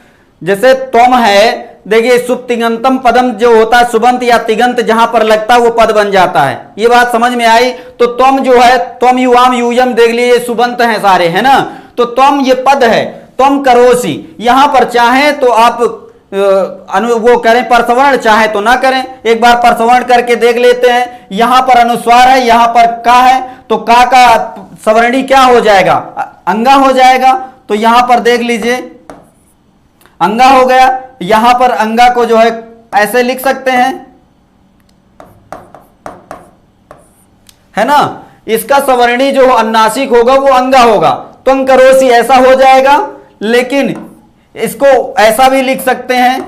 जैसे त्वम है, देखिए सुप्तिगंतम पदम जो होता है, सुबंत या तिगंत जहां पर लगता है वो पद बन जाता है, ये बात समझ में आई। तो त्वम जो है, त्वम युवाम यूयम, देख लीजिए सुबंत हैं सारे, है ना, तो त्वम ये पद है। त्वम करोसि, यहां पर चाहे तो आप वो करें परसवर्ण, चाहे तो ना करें। एक बार परसवर्ण करके देख लेते हैं, यहां पर अनुस्वार है, यहां पर का है, तो का सवर्णी क्या हो जाएगा, अंगा हो जाएगा। तो यहां पर देख लीजिए अंगा हो गया, यहां पर अंगा को जो है ऐसे लिख सकते हैं, है ना, इसका सवर्णी जो अनुनासिक होगा वो अंगा होगा, त्वं करोसि ऐसा हो जाएगा। लेकिन इसको ऐसा भी लिख सकते हैं,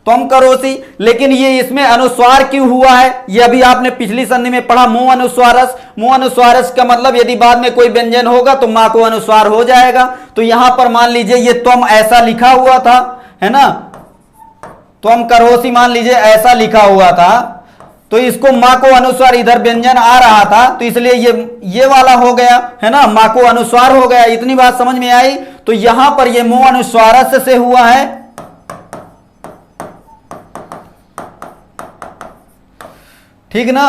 त्वं करोसि, लेकिन ये इसमें अनुस्वार क्यों हुआ है, ये अभी आपने पिछली संधि में पढ़ा, मुंह अनुस्वारस। मुंह अनुस्वारस का मतलब यदि बाद में कोई व्यंजन होगा तो मां को अनुस्वार हो जाएगा। तो यहां पर मान लीजिए ये त्वम ऐसा लिखा हुआ था, है ना, त्वं करोसि मान लीजिए ऐसा लिखा हुआ था, तो इसको मां को अनुस्वार, इधर व्यंजन आ रहा था तो इसलिए ये वाला हो गया, है ना, मां को अनुस्वार हो गया। इतनी बात समझ में आई। तो यहां पर ये मुंह अनुस्वारस से हुआ है, ठीक ना,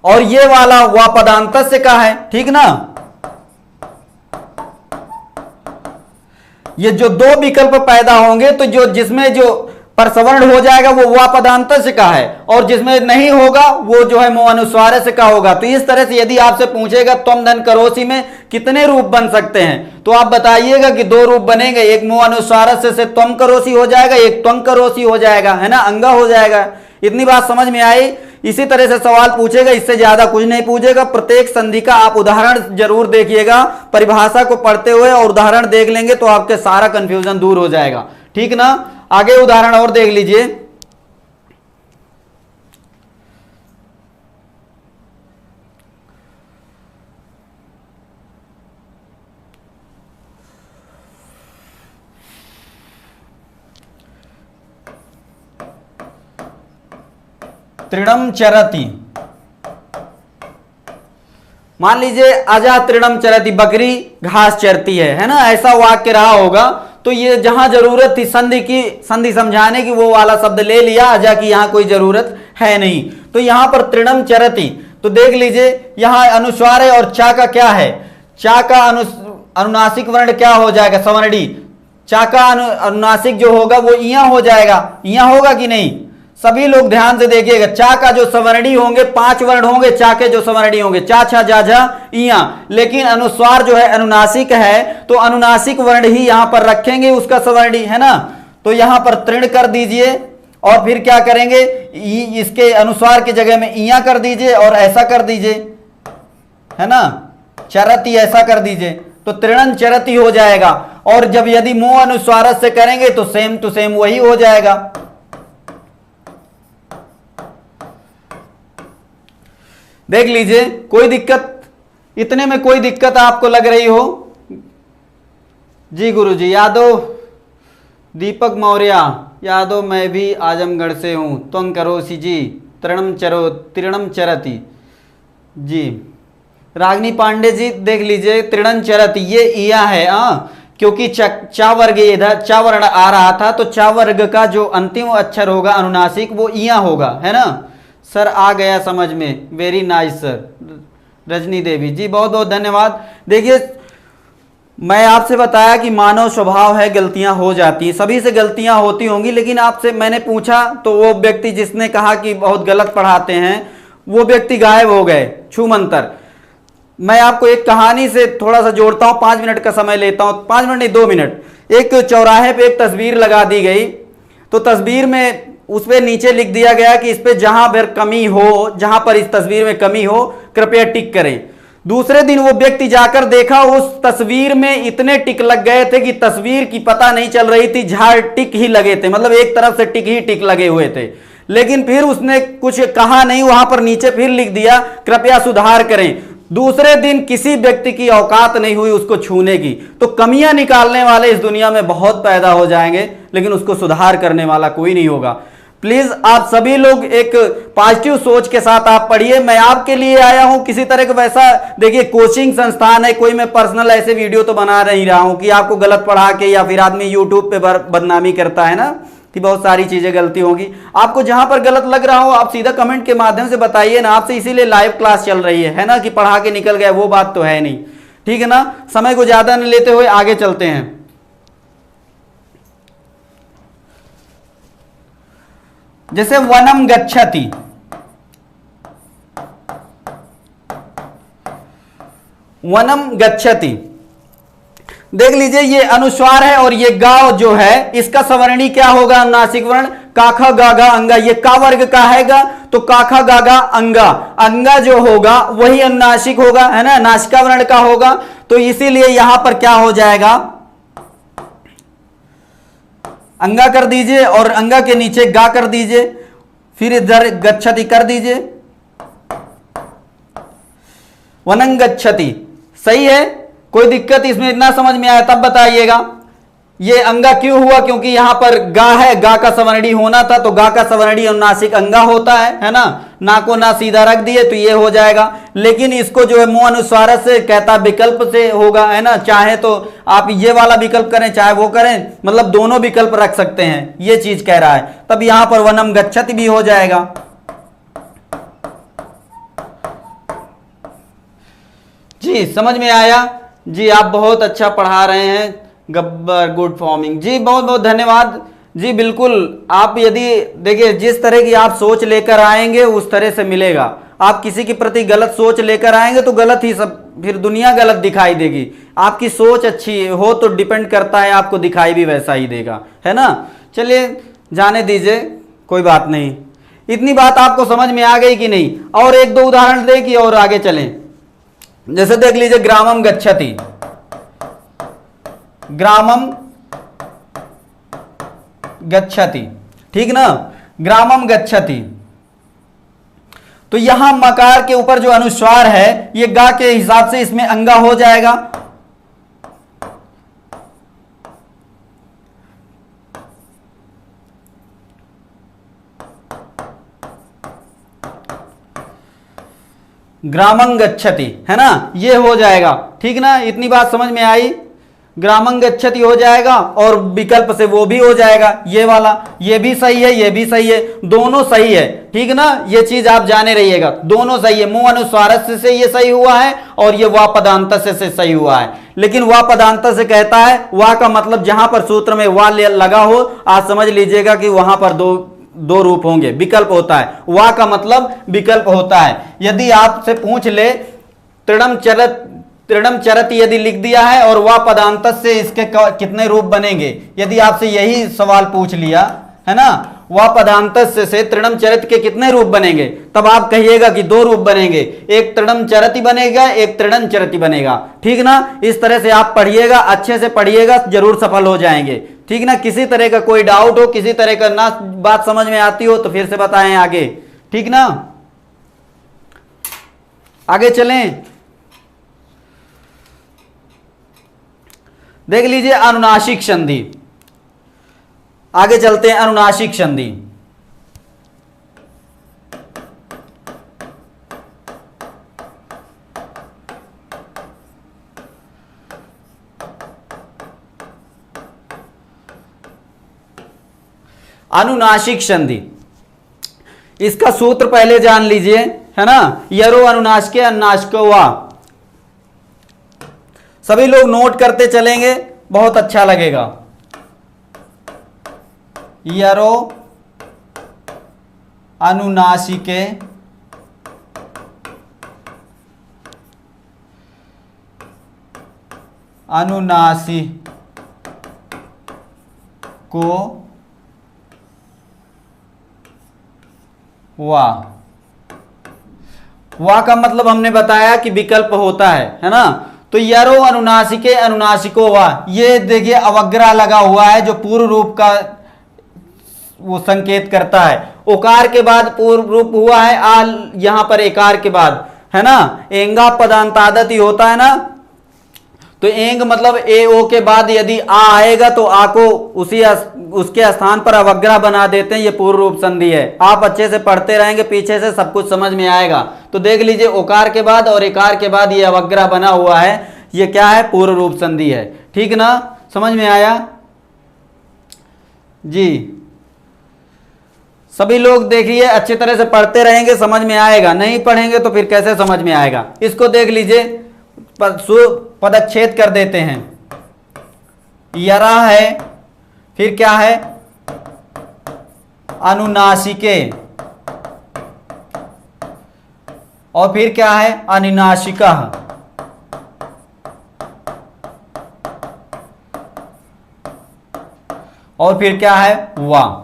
और ये वाला वा पदांत से का है, ठीक ना। ये जो दो विकल्प पैदा होंगे तो जो जिसमें जो परसवर्ण हो जाएगा वो वा पदांत से का है, और जिसमें नहीं होगा वो जो है मुंह अनुस्वार से का होगा। तो इस तरह से यदि आपसे पूछेगा त्वम धन करोसि में कितने रूप बन सकते हैं, तो आप बताइएगा कि दो रूप बनेंगे, एक मुंह अनुस्वार से त्वम करोसि हो जाएगा, एक त्वं करोसि हो जाएगा, है ना, अंगा हो जाएगा। इतनी बात समझ में आई। इसी तरह से सवाल पूछेगा, इससे ज्यादा कुछ नहीं पूछेगा। प्रत्येक संधि का आप उदाहरण जरूर देखिएगा, परिभाषा को पढ़ते हुए और उदाहरण देख लेंगे तो आपके सारा कंफ्यूजन दूर हो जाएगा, ठीक ना। आगे उदाहरण और देख लीजिए, तृणम चरति, मान लीजिए अजा तृणम चरति, बकरी घास चरती है ना, ऐसा वाक्य रहा होगा। तो ये जहां जरूरत थी संधि की, संधि समझाने की, वो वाला शब्द ले लिया, अजा की यहां कोई जरूरत है नहीं। तो यहां पर तृणम चरति, तो देख लीजिए यहां अनुस्वार है और चा का क्या है, चा का अनुनासिक वर्ण क्या हो जाएगा, सवर्णी। चा का अनुनासिक जो होगा वो इया हो जाएगा, इया होगा कि नहीं। सभी लोग ध्यान से देखिएगा, चा का जो सवर्णी होंगे 5 वर्ण होंगे, चा के जो सवर्णी होंगे चा छा जा झा इया, लेकिन अनुस्वार जो है अनुनासिक है, तो अनुनासिक वर्ण ही यहां पर रखेंगे उसका सवर्णी, है ना। तो यहां पर तृण कर दीजिए और फिर क्या करेंगे, इसके अनुस्वार की जगह में इया कर दीजिए और ऐसा कर दीजिए, है ना, चरति ऐसा कर दीजिए, तो तृणन चरति हो जाएगा। और जब यदि मुंह अनुस्वार से करेंगे तो सेम टू सेम वही हो जाएगा। देख लीजिए, कोई दिक्कत, इतने में कोई दिक्कत आपको लग रही हो? जी गुरुजी, यादव दीपक मौर्य, यादव मैं भी आजमगढ़ से हूं, त्वं करोसी जी, तृणम चरति जी। रागनी पांडे जी देख लीजिए, तृणन चरति ये इया है, क्योंकि चा वर्ग इधर चा वर्ण आ रहा था, तो चा वर्ग का जो अंतिम अक्षर होगा अनुनासिक वो इया होगा, है ना। सर आ गया समझ में, very nice sir. Rajni Devi जी बहुत बहुत धन्यवाद। देखिए मैं आपसे बताया कि मानव स्वभाव है, गलतियां हो जाती हैं, सभी से गलतियां होती होंगी, लेकिन आपसे मैंने पूछा तो वो व्यक्ति जिसने कहा कि बहुत गलत पढ़ाते हैं वो व्यक्ति गायब हो गए, छूमंतर। मैं आपको एक कहानी से थोड़ा सा जोड़ता हूं, 5 मिनट का समय लेता हूं, 5 मिनट नहीं 2 मिनट। एक चौराहे पे एक तस्वीर लगा दी गई, तो तस्वीर में उस पे नीचे लिख दिया गया कि इस पे जहां पर कमी हो, जहां पर इस तस्वीर में कमी हो कृपया टिक करें। दूसरे दिन वो व्यक्ति जाकर देखा, उस तस्वीर में इतने टिक लग गए थे कि तस्वीर की पता नहीं चल रही थी, झाड़ टिक ही लगे थे, मतलब एक तरफ से टिक ही टिक लगे हुए थे। लेकिन फिर उसने कुछ कहा नहीं, वहां पर नीचे फिर लिख दिया कृपया सुधार करें। दूसरे दिन किसी व्यक्ति की औकात नहीं हुई उसको छूने की। तो कमियां निकालने वाले इस दुनिया में बहुत पैदा हो जाएंगे, लेकिन उसको सुधार करने वाला कोई नहीं होगा। प्लीज आप सभी लोग एक पॉजिटिव सोच के साथ आप पढ़िए। मैं आपके लिए आया हूं, किसी तरह का वैसा देखिए कोचिंग संस्थान है, कोई मैं पर्सनल ऐसे वीडियो तो बना नहीं रहा हूं कि आपको गलत पढ़ा के, या फिर आदमी यूट्यूब पे बदनामी करता है ना कि बहुत सारी चीजें गलती होगी। आपको जहां पर गलत लग रहा हो आप सीधा कमेंट के माध्यम से बताइए ना, आपसे इसीलिए लाइव क्लास चल रही है ना, कि पढ़ा के निकल गए वो बात तो है नहीं, ठीक है ना। समय को ज्यादा नहीं लेते हुए आगे चलते हैं। जैसे वनम गच्छति, वनम गच्छति, देख लीजिए ये अनुस्वार है और ये गाव जो है इसका सवर्णी क्या होगा, अनुनासिक वर्ण काखा गागा अंगा। ये का वर्ग का हैगा, तो काखा गागा अंगा, अंगा जो होगा वही अनुनासिक होगा, है ना, नासिका वर्ण का होगा। तो इसीलिए यहां पर क्या हो जाएगा, अंगा कर दीजिए और अंगा के नीचे गा कर दीजिए, फिर इधर गच्छति कर दीजिए, वनं गच्छति। सही है, कोई दिक्कत इसमें, इतना समझ में आया तब बताइएगा। ये अंगा क्यों हुआ, क्योंकि यहां पर गा है, गा का सवर्णी होना था, तो गा का सवर्णी अनुनासिक अंगा होता है ना। ना को ना सीधा रख दिए तो ये हो जाएगा, लेकिन इसको जो है मुंह अनुस्वार से कहता विकल्प से होगा, है ना। चाहे तो आप ये वाला विकल्प करें चाहे वो करें, मतलब दोनों विकल्प रख सकते हैं, ये चीज कह रहा है। तब यहां पर वनम गच्छति भी हो जाएगा। जी समझ में आया जी, आप बहुत अच्छा पढ़ा रहे हैं गब्बर, गुड फॉर्मिंग जी, बहुत बहुत धन्यवाद जी। बिल्कुल, आप यदि देखिए जिस तरह की आप सोच लेकर आएंगे उस तरह से मिलेगा। आप किसी के प्रति गलत सोच लेकर आएंगे तो गलत ही सब, फिर दुनिया गलत दिखाई देगी। आपकी सोच अच्छी हो तो डिपेंड करता है, आपको दिखाई भी वैसा ही देगा, है ना। चलिए जाने दीजिए, कोई बात नहीं। इतनी बात आपको समझ में आ गई कि नहीं? और एक दो उदाहरण दे कि और आगे चलें। जैसे देख लीजिए ग्रामम गच्छति, ग्रामम गच्छति, ठीक ना, ग्रामम गच्छति। तो यहां मकार के ऊपर जो अनुस्वार है ये गा के हिसाब से इसमें अंगा हो जाएगा। ग्रामं गच्छति, है ना, ये हो जाएगा। ठीक ना, इतनी बात समझ में आई। ग्रामं गच्छति हो जाएगा और विकल्प से वो भी हो जाएगा, ये वाला, ये भी सही है, ये भी सही है, दोनों सही है। ठीक ना, ये चीज आप जाने रहिएगा, दोनों सही है। मुंह अनुस्वारस्य से ये सही हुआ है और ये वा पदांत से सही हुआ है। लेकिन वा पदांत से कहता है, वा का मतलब जहां पर सूत्र में वा लगा हो, आप समझ लीजिएगा कि वहां पर दो रूप होंगे, विकल्प होता है। वा का मतलब विकल्प होता है। यदि आपसे पूछ ले तृणम चरति यदि लिख दिया है और वा पदांत से इसके कितने रूप बनेंगे, यदि आपसे यही सवाल पूछ लिया है ना, वा पदांत से तृणम चरति के कितने रूप बनेंगे, तब आप कहिएगा कि 2 रूप बनेंगे, एक तृणम चरति बनेगा, एक तृणं चरति बनेगा। ठीक ना, इस तरह से आप पढ़िएगा, अच्छे से पढ़िएगा, जरूर सफल हो जाएंगे। ठीक ना, किसी तरह का कोई डाउट हो, किसी तरह का ना बात समझ में आती हो तो फिर से बताएं आगे। ठीक ना, आगे चलें, देख लीजिए अनुनासिक संधि। आगे चलते हैं, अनुनासिक संधि। अनुनासिक संधि, इसका सूत्र पहले जान लीजिए, है ना। यरो अनुनासिके अनुनासिको वा, सभी लोग नोट करते चलेंगे, बहुत अच्छा लगेगा। यरो अनुनासिके अनुनासिको वा। वा का मतलब हमने बताया कि विकल्प होता है ना। तो यरो अनुनासिके अनुनासिको वा, ये देखिए अवग्रह लगा हुआ है जो पूर्व रूप का वो संकेत करता है। ओकार के बाद पूर्व रूप हुआ है, आ यहां पर एकार के बाद, है ना। एंगा पदांतादति होता है ना, तो एंग मतलब ए ओ के बाद यदि आ आएगा तो आ को उसके स्थान पर अवग्रह बना देते हैं, ये पूर्व रूप संधि है। आप अच्छे से पढ़ते रहेंगे, पीछे से सब कुछ समझ में आएगा। तो देख लीजिए ओकार के बाद और एकार के बाद ये अवग्रह बना हुआ है, ये क्या है, पूर्व रूप संधि है। ठीक ना, समझ में आया जी। सभी लोग देखिए अच्छी तरह से पढ़ते रहेंगे, समझ में आएगा, नहीं पढ़ेंगे तो फिर कैसे समझ में आएगा। इसको देख लीजिए, पदच्छेद कर देते हैं। यरा है, फिर क्या है, अनुनासिके, और फिर क्या है, अनुनासिका, और फिर क्या है, वा।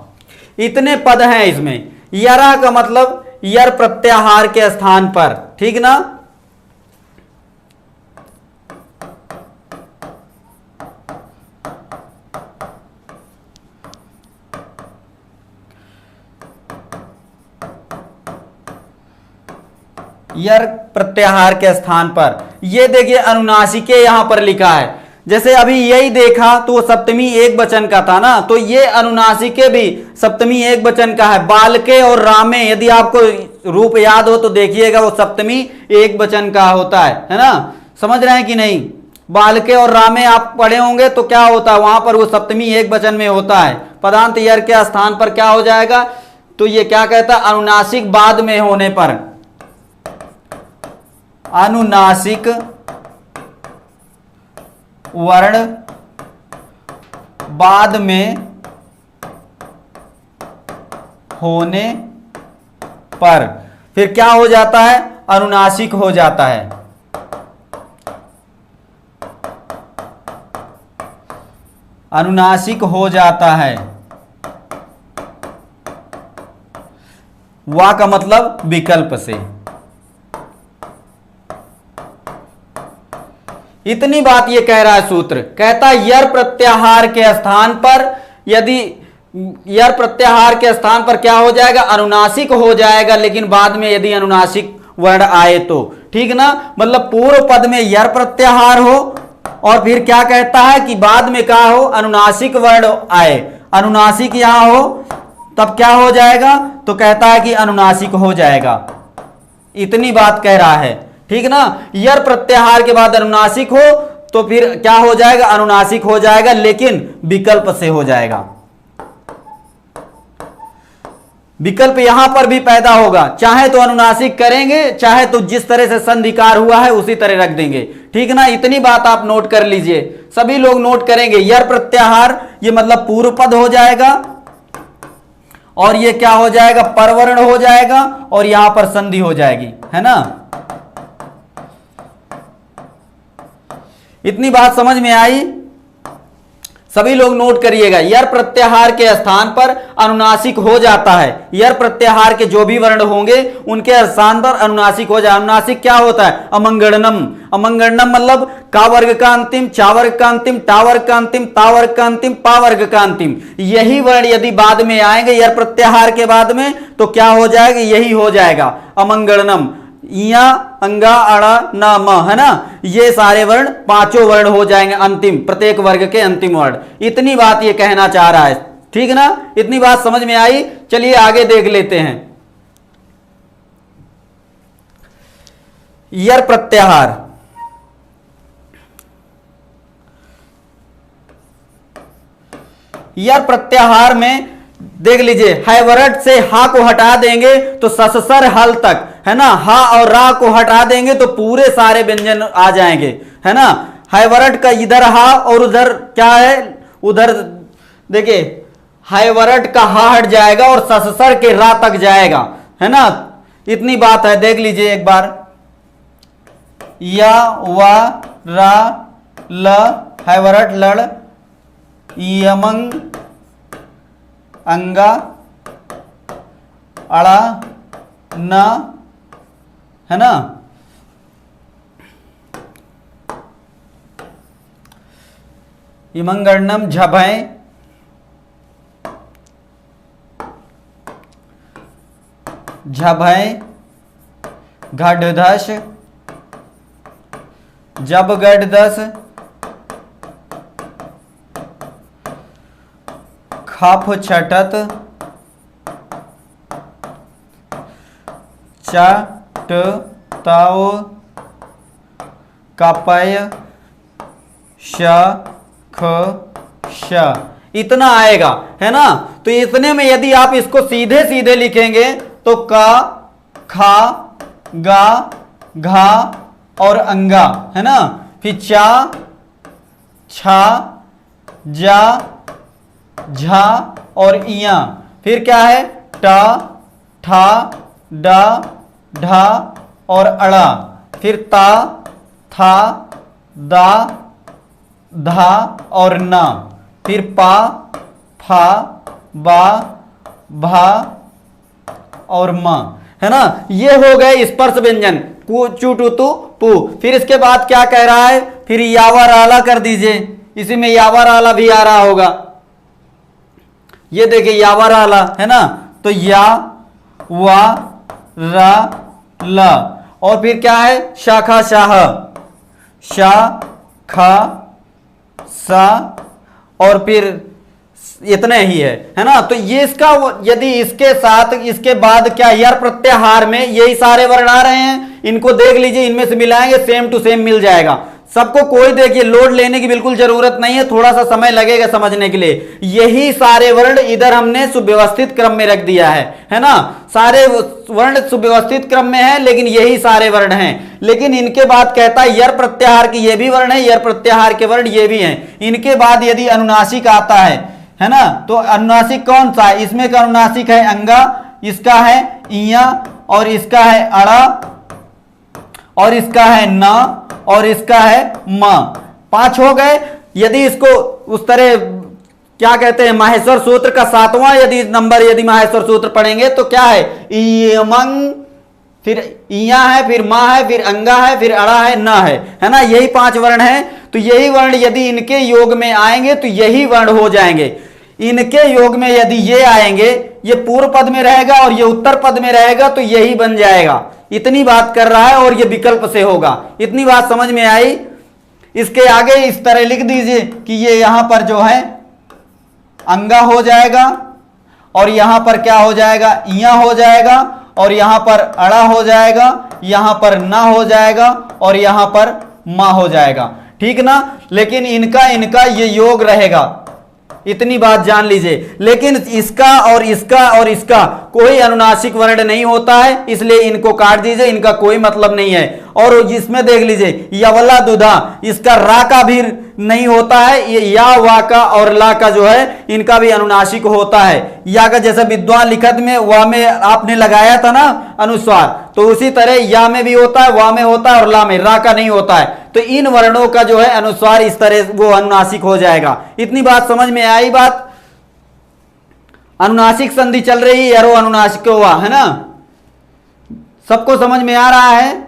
इतने पद हैं इसमें। यरा का मतलब यर प्रत्याहार के स्थान पर, ठीक ना। यर प्रत्याहार के स्थान पर, ये देखिए अनुनासिके यहां पर लिखा है। जैसे अभी यही देखा तो वो सप्तमी एक वचन का था ना, तो ये अनुनासिके भी सप्तमी एक वचन का है। बालके और रामे, यदि आपको रूप याद हो तो देखिएगा वो सप्तमी एक वचन का होता है ना। समझ रहे हैं कि नहीं। बालके और रामे आप पढ़े होंगे तो क्या होता है, वहां पर वो सप्तमी एक वचन में होता है। पदांत यर के स्थान पर क्या हो जाएगा, तो ये क्या कहता है, अनुनासिक बाद में होने पर, अनुनासिक वर्ण बाद में होने पर फिर क्या हो जाता है, अनुनासिक हो जाता है। अनुनासिक हो जाता है। वा का मतलब विकल्प से। इतनी बात ये कह रहा है सूत्र, कहता यर प्रत्याहार के स्थान पर, यदि यर प्रत्याहार के स्थान पर क्या हो जाएगा, अनुनासिक हो जाएगा, लेकिन बाद में यदि अनुनासिक वर्ण आए तो, ठीक ना। मतलब पूर्व पद में यर प्रत्याहार हो और फिर क्या कहता है कि बाद में क्या हो, अनुनासिक वर्ण आए, अनुनासिक यहां हो तब क्या हो जाएगा, तो कहता है कि अनुनासिक हो जाएगा। इतनी बात कह रहा है, ठीक ना। यर प्रत्याहार के बाद अनुनासिक हो तो फिर क्या हो जाएगा, अनुनासिक हो जाएगा, लेकिन विकल्प से हो जाएगा। विकल्प यहां पर भी पैदा होगा, चाहे तो अनुनासिक करेंगे, चाहे तो जिस तरह से संधिकार हुआ है उसी तरह रख देंगे, ठीक ना। इतनी बात आप नोट कर लीजिए, सभी लोग नोट करेंगे। यर प्रत्याहार ये मतलब पूर्व पद हो जाएगा, और ये क्या हो जाएगा, परवर्ण हो जाएगा, और यहां पर संधि हो जाएगी, है ना। इतनी बात समझ में आई, सभी लोग नोट करिएगा। यर प्रत्याहार के स्थान पर अनुनासिक हो जाता है, यर प्रत्याहार के जो भी वर्ण होंगे उनके स्थान पर अनुनासिक हो जाए। अनुनासिक क्या होता है, अमंगणनम। अमंगणनम मतलब का वर्ग का अंतिम, चा वर्ग का अंतिम, टा वर्ग का अंतिम, ता वर्ग का अंतिम, पा वर्ग का अंतिम, यही वर्ण यदि बाद में आएंगे यर प्रत्याहार के बाद में तो क्या हो जाएगा, यही हो जाएगा अमंगणनम। इया, अंगा, अड़ा, ना, म, है ना, ये सारे वर्ण पांचों वर्ण हो जाएंगे अंतिम, प्रत्येक वर्ग के अंतिम वर्ण। इतनी बात ये कहना चाह रहा है, ठीक ना। इतनी बात समझ में आई, चलिए आगे देख लेते हैं। यर प्रत्याहार, यर प्रत्याहार में देख लीजिए, हैवरट से हा को हटा देंगे तो सससर हल तक, है ना, हा और रा को हटा देंगे तो पूरे सारे व्यंजन आ जाएंगे, है ना। हैवरट का इधर हा और उधर क्या है, उधर देखिए हैवरट का हा हट जाएगा और सससर के रा तक जाएगा, है ना। इतनी बात है, देख लीजिए एक बार। या, वा, रा, ल, हैवरट, लड़, यमंग, अंगा, अड़ा, न, है ना। इमंगणनम, झभय, झभय, घटधस, जब गढ़दस, खफ छटत, चट ताओ, कपय, श, ख, श, इतना आएगा, है ना। तो इतने में यदि आप इसको सीधे सीधे लिखेंगे तो का, खा, गा, घा और अंगा, है ना। फिर चा, छा, जा, झा और इया, फिर क्या है, टा, ठा, डा, ढा और अड़ा, फिर ता, था, दा, धा और ना, फिर पा, फा, बा, भा और म, है ना। ये हो गए स्पर्श व्यंजन, कु, चू, टू, तु, पू। फिर इसके बाद क्या कह रहा है, फिर यावर आला कर दीजिए, इसी में यावर आला भी आ रहा होगा, ये देखिए यावर आला, है ना। तो या, वा, रा, ल, और फिर क्या है, शाखा, शाह, शा, खा, सा, और फिर इतने ही है ना। तो ये इसका यदि इसके साथ इसके बाद क्या यर प्रत्याहार में यही सारे वर्ण आ रहे हैं, इनको देख लीजिए, इनमें से मिलाएंगे सेम टू सेम मिल जाएगा सबको। कोई देखिए लोड लेने की बिल्कुल जरूरत नहीं है, थोड़ा सा समय लगेगा समझने के लिए। यही सारे वर्ण इधर हमने सुव्यवस्थित क्रम में रख दिया है ना। सारे वर्ण सुव्यवस्थित क्रम में है, लेकिन यही सारे वर्ण हैं। लेकिन इनके बाद कहता है यर प्रत्याहार के ये भी वर्ण है, यर प्रत्याहार के वर्ण ये भी हैं। इनके बाद यदि अनुनासिक आता है ना, तो अनुनासिक कौन सा है, इसमें का अनुनासिक है अंगा, इसका है इया, और इसका है अड़ा, और इसका है न, और इसका है म। 5 हो गए। यदि इसको उस तरह क्या कहते हैं, माहेश्वर सूत्र का 7वां यदि नंबर यदि माहेश्वर सूत्र पढ़ेंगे तो क्या है, इयमंग, फिर इया है, फिर मा है, फिर अंगा है, फिर अड़ा है, न है ना। यही 5 वर्ण है। तो यही वर्ण यदि इनके योग में आएंगे तो यही वर्ण हो जाएंगे। इनके योग में यदि ये आएंगे, ये पूर्व पद में रहेगा और ये उत्तर पद में रहेगा, तो यही बन जाएगा। इतनी बात कर रहा है, और ये विकल्प से होगा। इतनी बात समझ में आई। इसके आगे इस तरह लिख दीजिए कि ये यहां पर जो है अंगा हो जाएगा, और यहां पर क्या हो जाएगा, इया हो जाएगा, और यहां पर अड़ा हो जाएगा, यहां पर ना हो जाएगा और यहां पर मा हो जाएगा, ठीक ना। लेकिन इनका ये योग रहेगा, इतनी बात जान लीजिए। लेकिन इसका और इसका कोई अनुनासिक वर्ण नहीं होता है, इसलिए इनको काट दीजिए, इनका कोई मतलब नहीं है। और इसमें देख लीजिए यवला दुधा, इसका रा का भी नहीं होता है, ये या वा का और ला का जो है इनका भी अनुनासिक होता है। या का जैसे विद्वान लिखत में वा में आपने लगाया था ना अनुस्वार, तो उसी तरह या में भी होता है, वा में होता है और ला में, रा का नहीं होता है। तो इन वर्णों का जो है अनुस्वार इस तरह वो अनुनासिक हो जाएगा। इतनी बात समझ में आई बात। अनुनासिक संधि चल रही है, यरो अनुनासिक हुआ है ना, सबको समझ में आ रहा है।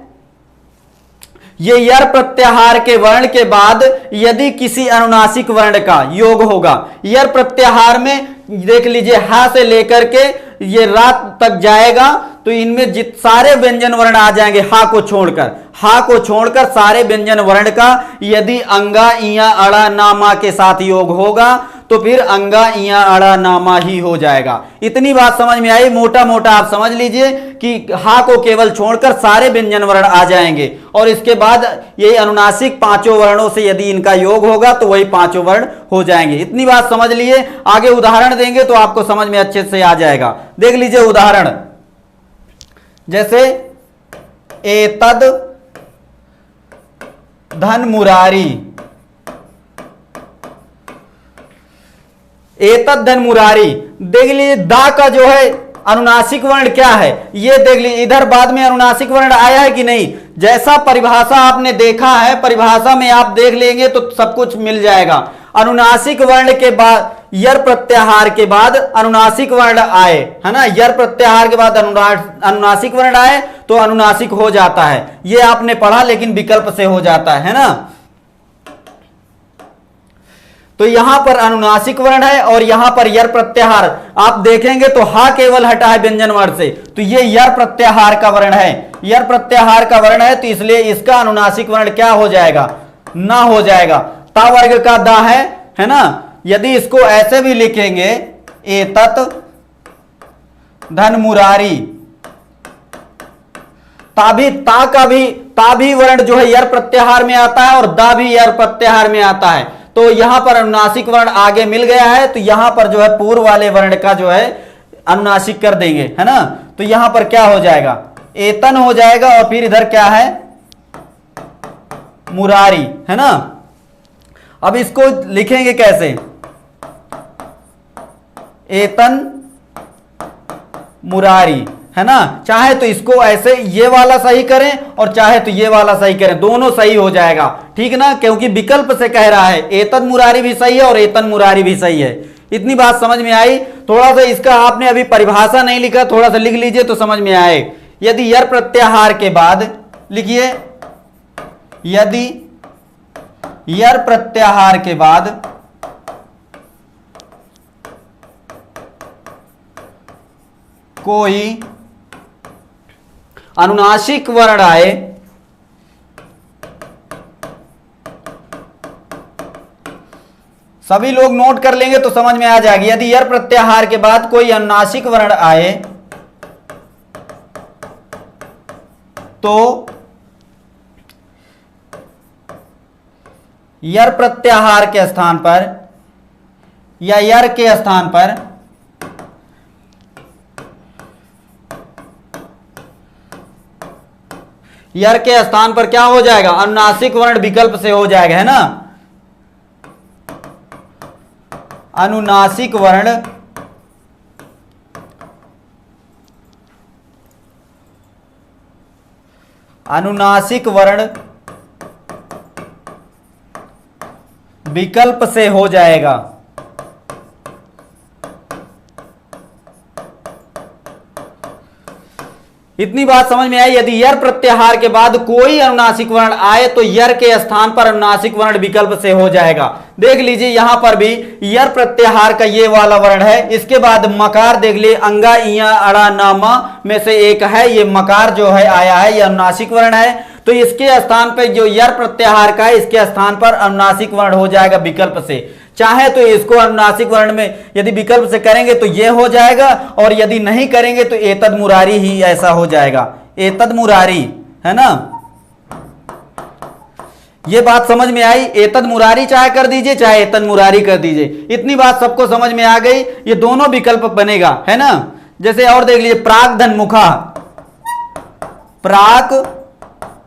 ये यर प्रत्याहार के वर्ण के बाद यदि किसी अनुनासिक वर्ण का योग होगा, यर प्रत्याहार में देख लीजिए हा से लेकर के ये रात तक जाएगा, तो इनमें जित सारे व्यंजन वर्ण आ जाएंगे हा को छोड़कर सारे व्यंजन वर्ण का यदि अंगा इया अड़ा नामा के साथ योग होगा तो फिर अंगा इया अड़ा नामा ही हो जाएगा। इतनी बात समझ में आई। मोटा मोटा आप समझ लीजिए कि हा को केवल छोड़कर सारे व्यंजन वर्ण आ जाएंगे और इसके बाद यही अनुनासिक पांचों वर्णों से यदि इनका योग होगा तो वही पांचों वर्ण हो जाएंगे। इतनी बात समझ लिए। आगे उदाहरण देंगे तो आपको समझ में अच्छे से आ जाएगा। देख लीजिए उदाहरण, जैसे एतद धन मुरारी, एतद धन मुरारी, देख लीजिए दा का जो है अनुनासिक वर्ण क्या है ये देख लीजिए। इधर बाद में अनुनासिक वर्ण आया है कि नहीं, जैसा परिभाषा आपने देखा है परिभाषा में आप देख लेंगे तो सब कुछ मिल जाएगा। अनुनासिक वर्ण के बाद यर प्रत्याहार के बाद अनुनासिक वर्ण आए, है ना, यर प्रत्याहार के बाद अनुनासिक वर्ण आए तो अनुनासिक हो जाता है। ये आपने पढ़ा लेकिन विकल्प से हो जाता है ना। तो यहां पर अनुनासिक वर्ण है और यहां पर यर प्रत्याहार आप देखेंगे तो हा केवल हटा है व्यंजन वर्ण से, तो ये यर प्रत्याहार का वर्ण है, यर प्रत्याहार का वर्ण है, तो इसलिए इसका अनुनासिक वर्ण क्या हो जाएगा, ना हो जाएगा। ता वर्ग का दा है ना। यदि इसको ऐसे भी लिखेंगे एतत धन मुरारी, ता भी वर्ण जो है यर प्रत्याहार में आता है और दा भी यर प्रत्याहार में आता है, तो यहां पर अनुनासिक वर्ण आगे मिल गया है, तो यहां पर जो है पूर्व वाले वर्ण का जो है अनुनासिक कर देंगे, है ना। तो यहां पर क्या हो जाएगा, एतन हो जाएगा और फिर इधर क्या है मुरारी, है ना। अब इसको लिखेंगे कैसे, एतन मुरारी, है ना। चाहे तो इसको ऐसे ये वाला सही करें और चाहे तो ये वाला सही करें, दोनों सही हो जाएगा, ठीक ना, क्योंकि विकल्प से कह रहा है। एतन मुरारी भी सही है और एतन मुरारी भी सही है। इतनी बात समझ में आई। थोड़ा सा इसका आपने अभी परिभाषा नहीं लिखा, थोड़ा सा लिख लीजिए तो समझ में आए। यदि यर प्रत्याहार के बाद लिखिए, यदि यर प्रत्याहार के बाद कोई अनुनासिक वर्ण आए सभी लोग नोट कर लेंगे तो समझ में आ जाएगी। यदि यर प्रत्याहार के बाद कोई अनुनासिक वर्ण आए तो यर प्रत्याहार के स्थान पर या यर के स्थान पर यर के स्थान पर क्या हो जाएगा, अनुनासिक वर्ण विकल्प से हो जाएगा, है ना। अनुनासिक वर्ण विकल्प से हो जाएगा। इतनी बात समझ में आई। यदि यर प्रत्याहार के बाद कोई अनुनासिक वर्ण आए तो यर के स्थान पर अनुनासिक वर्ण विकल्प से हो जाएगा। देख लीजिए यहां पर भी यर प्रत्याहार का ये वाला वर्ण है, इसके बाद मकार देख लीजिए, अंगा इया अड़ा नामा में से एक है, ये मकार जो है आया है, ये अनुनासिक वर्ण है। तो इसके स्थान पर जो यर प्रत्याहार का है इसके स्थान पर अनुनासिक वर्ण हो जाएगा विकल्प से। चाहे तो इसको अनुनासिक वर्ण में यदि विकल्प से करेंगे तो ये हो जाएगा, और यदि नहीं करेंगे तो एतद मुरारी ही ऐसा हो जाएगा, एतद मुरारी, है ना। ये बात समझ में आई। एतद मुरारी चाहे कर दीजिए चाहे एतद मुरारी कर दीजिए, इतनी बात सबको समझ में आ गई। ये दोनों विकल्प बनेगा, है ना। जैसे और देख लीजिए, प्राक धन मुखा, प्राक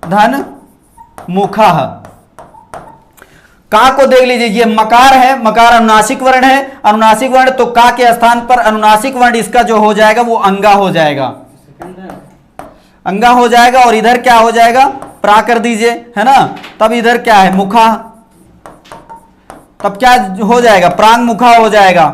धन मुखा, का को देख लीजिए, ये मकार है, मकार अनुनासिक वर्ण है, अनुनासिक वर्ण तो का के स्थान पर अनुनासिक वर्ण इसका जो हो जाएगा वो अंगा हो जाएगा, अंगा हो जाएगा। और इधर क्या हो जाएगा, प्रा कर दीजिए, है ना। तब इधर क्या है, मुखा, तब क्या हो जाएगा, प्रांग मुखा हो जाएगा।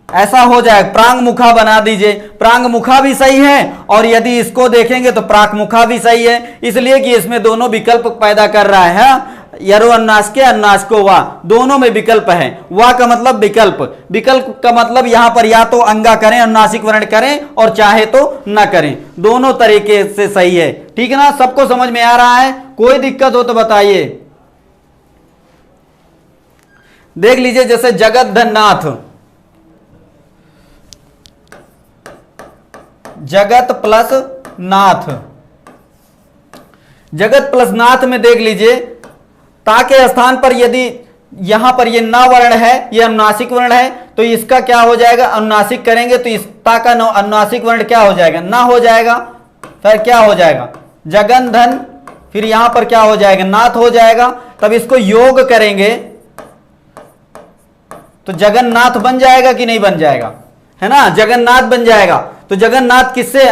ऐसा हो जाएगा, प्रांग मुखा बना दीजिए। प्रांग मुखा भी सही है, और यदि इसको देखेंगे तो प्राक मुखा भी सही है, इसलिए कि इसमें दोनों विकल्प पैदा कर रहा है। यरो अन्नास के अन्नास को वा, दोनों में विकल्प है। वा का मतलब विकल्प, विकल्प का मतलब यहां पर या तो अंगा करें, अनुनासिक वर्ण करें, और चाहे तो न करें, दोनों तरीके से सही है। ठीक है ना, सबको समझ में आ रहा है? कोई दिक्कत हो तो बताइए। देख लीजिए, जैसे जगत धन नाथ, जगत प्लस नाथ, जगत प्लस नाथ में देख लीजिए, ता के स्थान पर यदि यहां पर ये ना वर्ण है, ये अनुनासिक वर्ण है, तो इसका क्या हो जाएगा, अनुनासिक करेंगे तो इस ता का अनुनासिक वर्ण क्या हो जाएगा, ना हो जाएगा। फिर क्या हो जाएगा, जगन धन, फिर यहां पर क्या हो जाएगा, नाथ हो जाएगा। तब इसको योग करेंगे तो जगन्नाथ बन जाएगा कि नहीं बन जाएगा, है ना, जगन्नाथ बन जाएगा। तो जगन्नाथ किससे,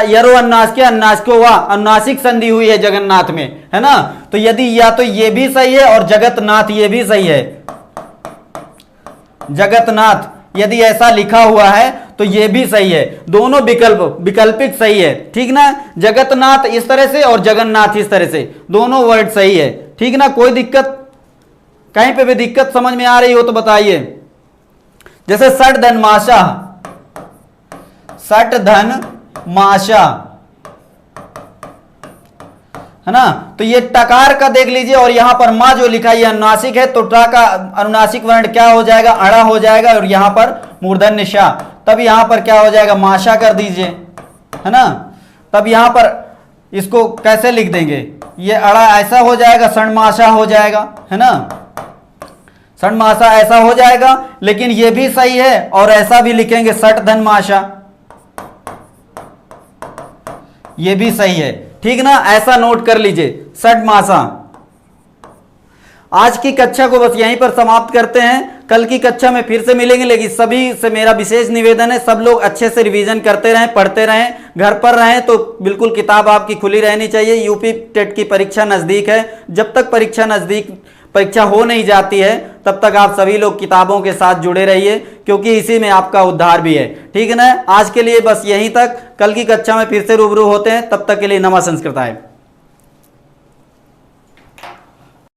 यरो अन्नास के अन्नास को वा, अनुनासिक संधि हुई है जगन्नाथ में, है ना। तो यदि या तो ये भी सही है और जगतनाथ ये भी सही है, जगतनाथ यदि ऐसा लिखा हुआ है तो ये भी सही है, दोनों विकल्प विकल्पिक सही है। ठीक ना, जगतनाथ इस तरह से और जगन्नाथ इस तरह से, दोनों वर्ड सही है। ठीक ना, कोई दिक्कत, कहीं पे भी दिक्कत समझ में आ रही हो तो बताइए। जैसे सट धन माशा, सट धन माशा, है ना। तो ये टकार का देख लीजिए, और यहां पर मां जो लिखा है अनुनासिक है, तो टा का अनुनासिक वर्ण क्या हो जाएगा, अड़ा हो जाएगा, और यहां पर मूर्धन्य शा। तब यहां पर क्या हो जाएगा, माशा कर दीजिए, है ना। तब यहां पर इसको कैसे लिख देंगे, ये अड़ा ऐसा हो जाएगा, षणमाशा हो जाएगा, है ना, षणमाशा ऐसा हो जाएगा। लेकिन ये भी सही है, और ऐसा भी लिखेंगे सट धन माशा, ये भी सही है। ठीक ना, ऐसा नोट कर लीजिए, सट मासा। आज की कक्षा को बस यहीं पर समाप्त करते हैं, कल की कक्षा में फिर से मिलेंगे। लेकिन सभी से मेरा विशेष निवेदन है, सब लोग अच्छे से रिवीजन करते रहें, पढ़ते रहें, घर पर रहें तो बिल्कुल किताब आपकी खुली रहनी चाहिए। यूपी टेट की परीक्षा नज़दीक है, जब तक परीक्षा हो नहीं जाती है तब तक आप सभी लोग किताबों के साथ जुड़े रहिए, क्योंकि इसी में आपका उद्धार भी है। ठीक है ना, आज के लिए बस यहीं तक, कल की कक्षा में फिर से रूबरू होते हैं, तब तक के लिए नमः संस्कृताय।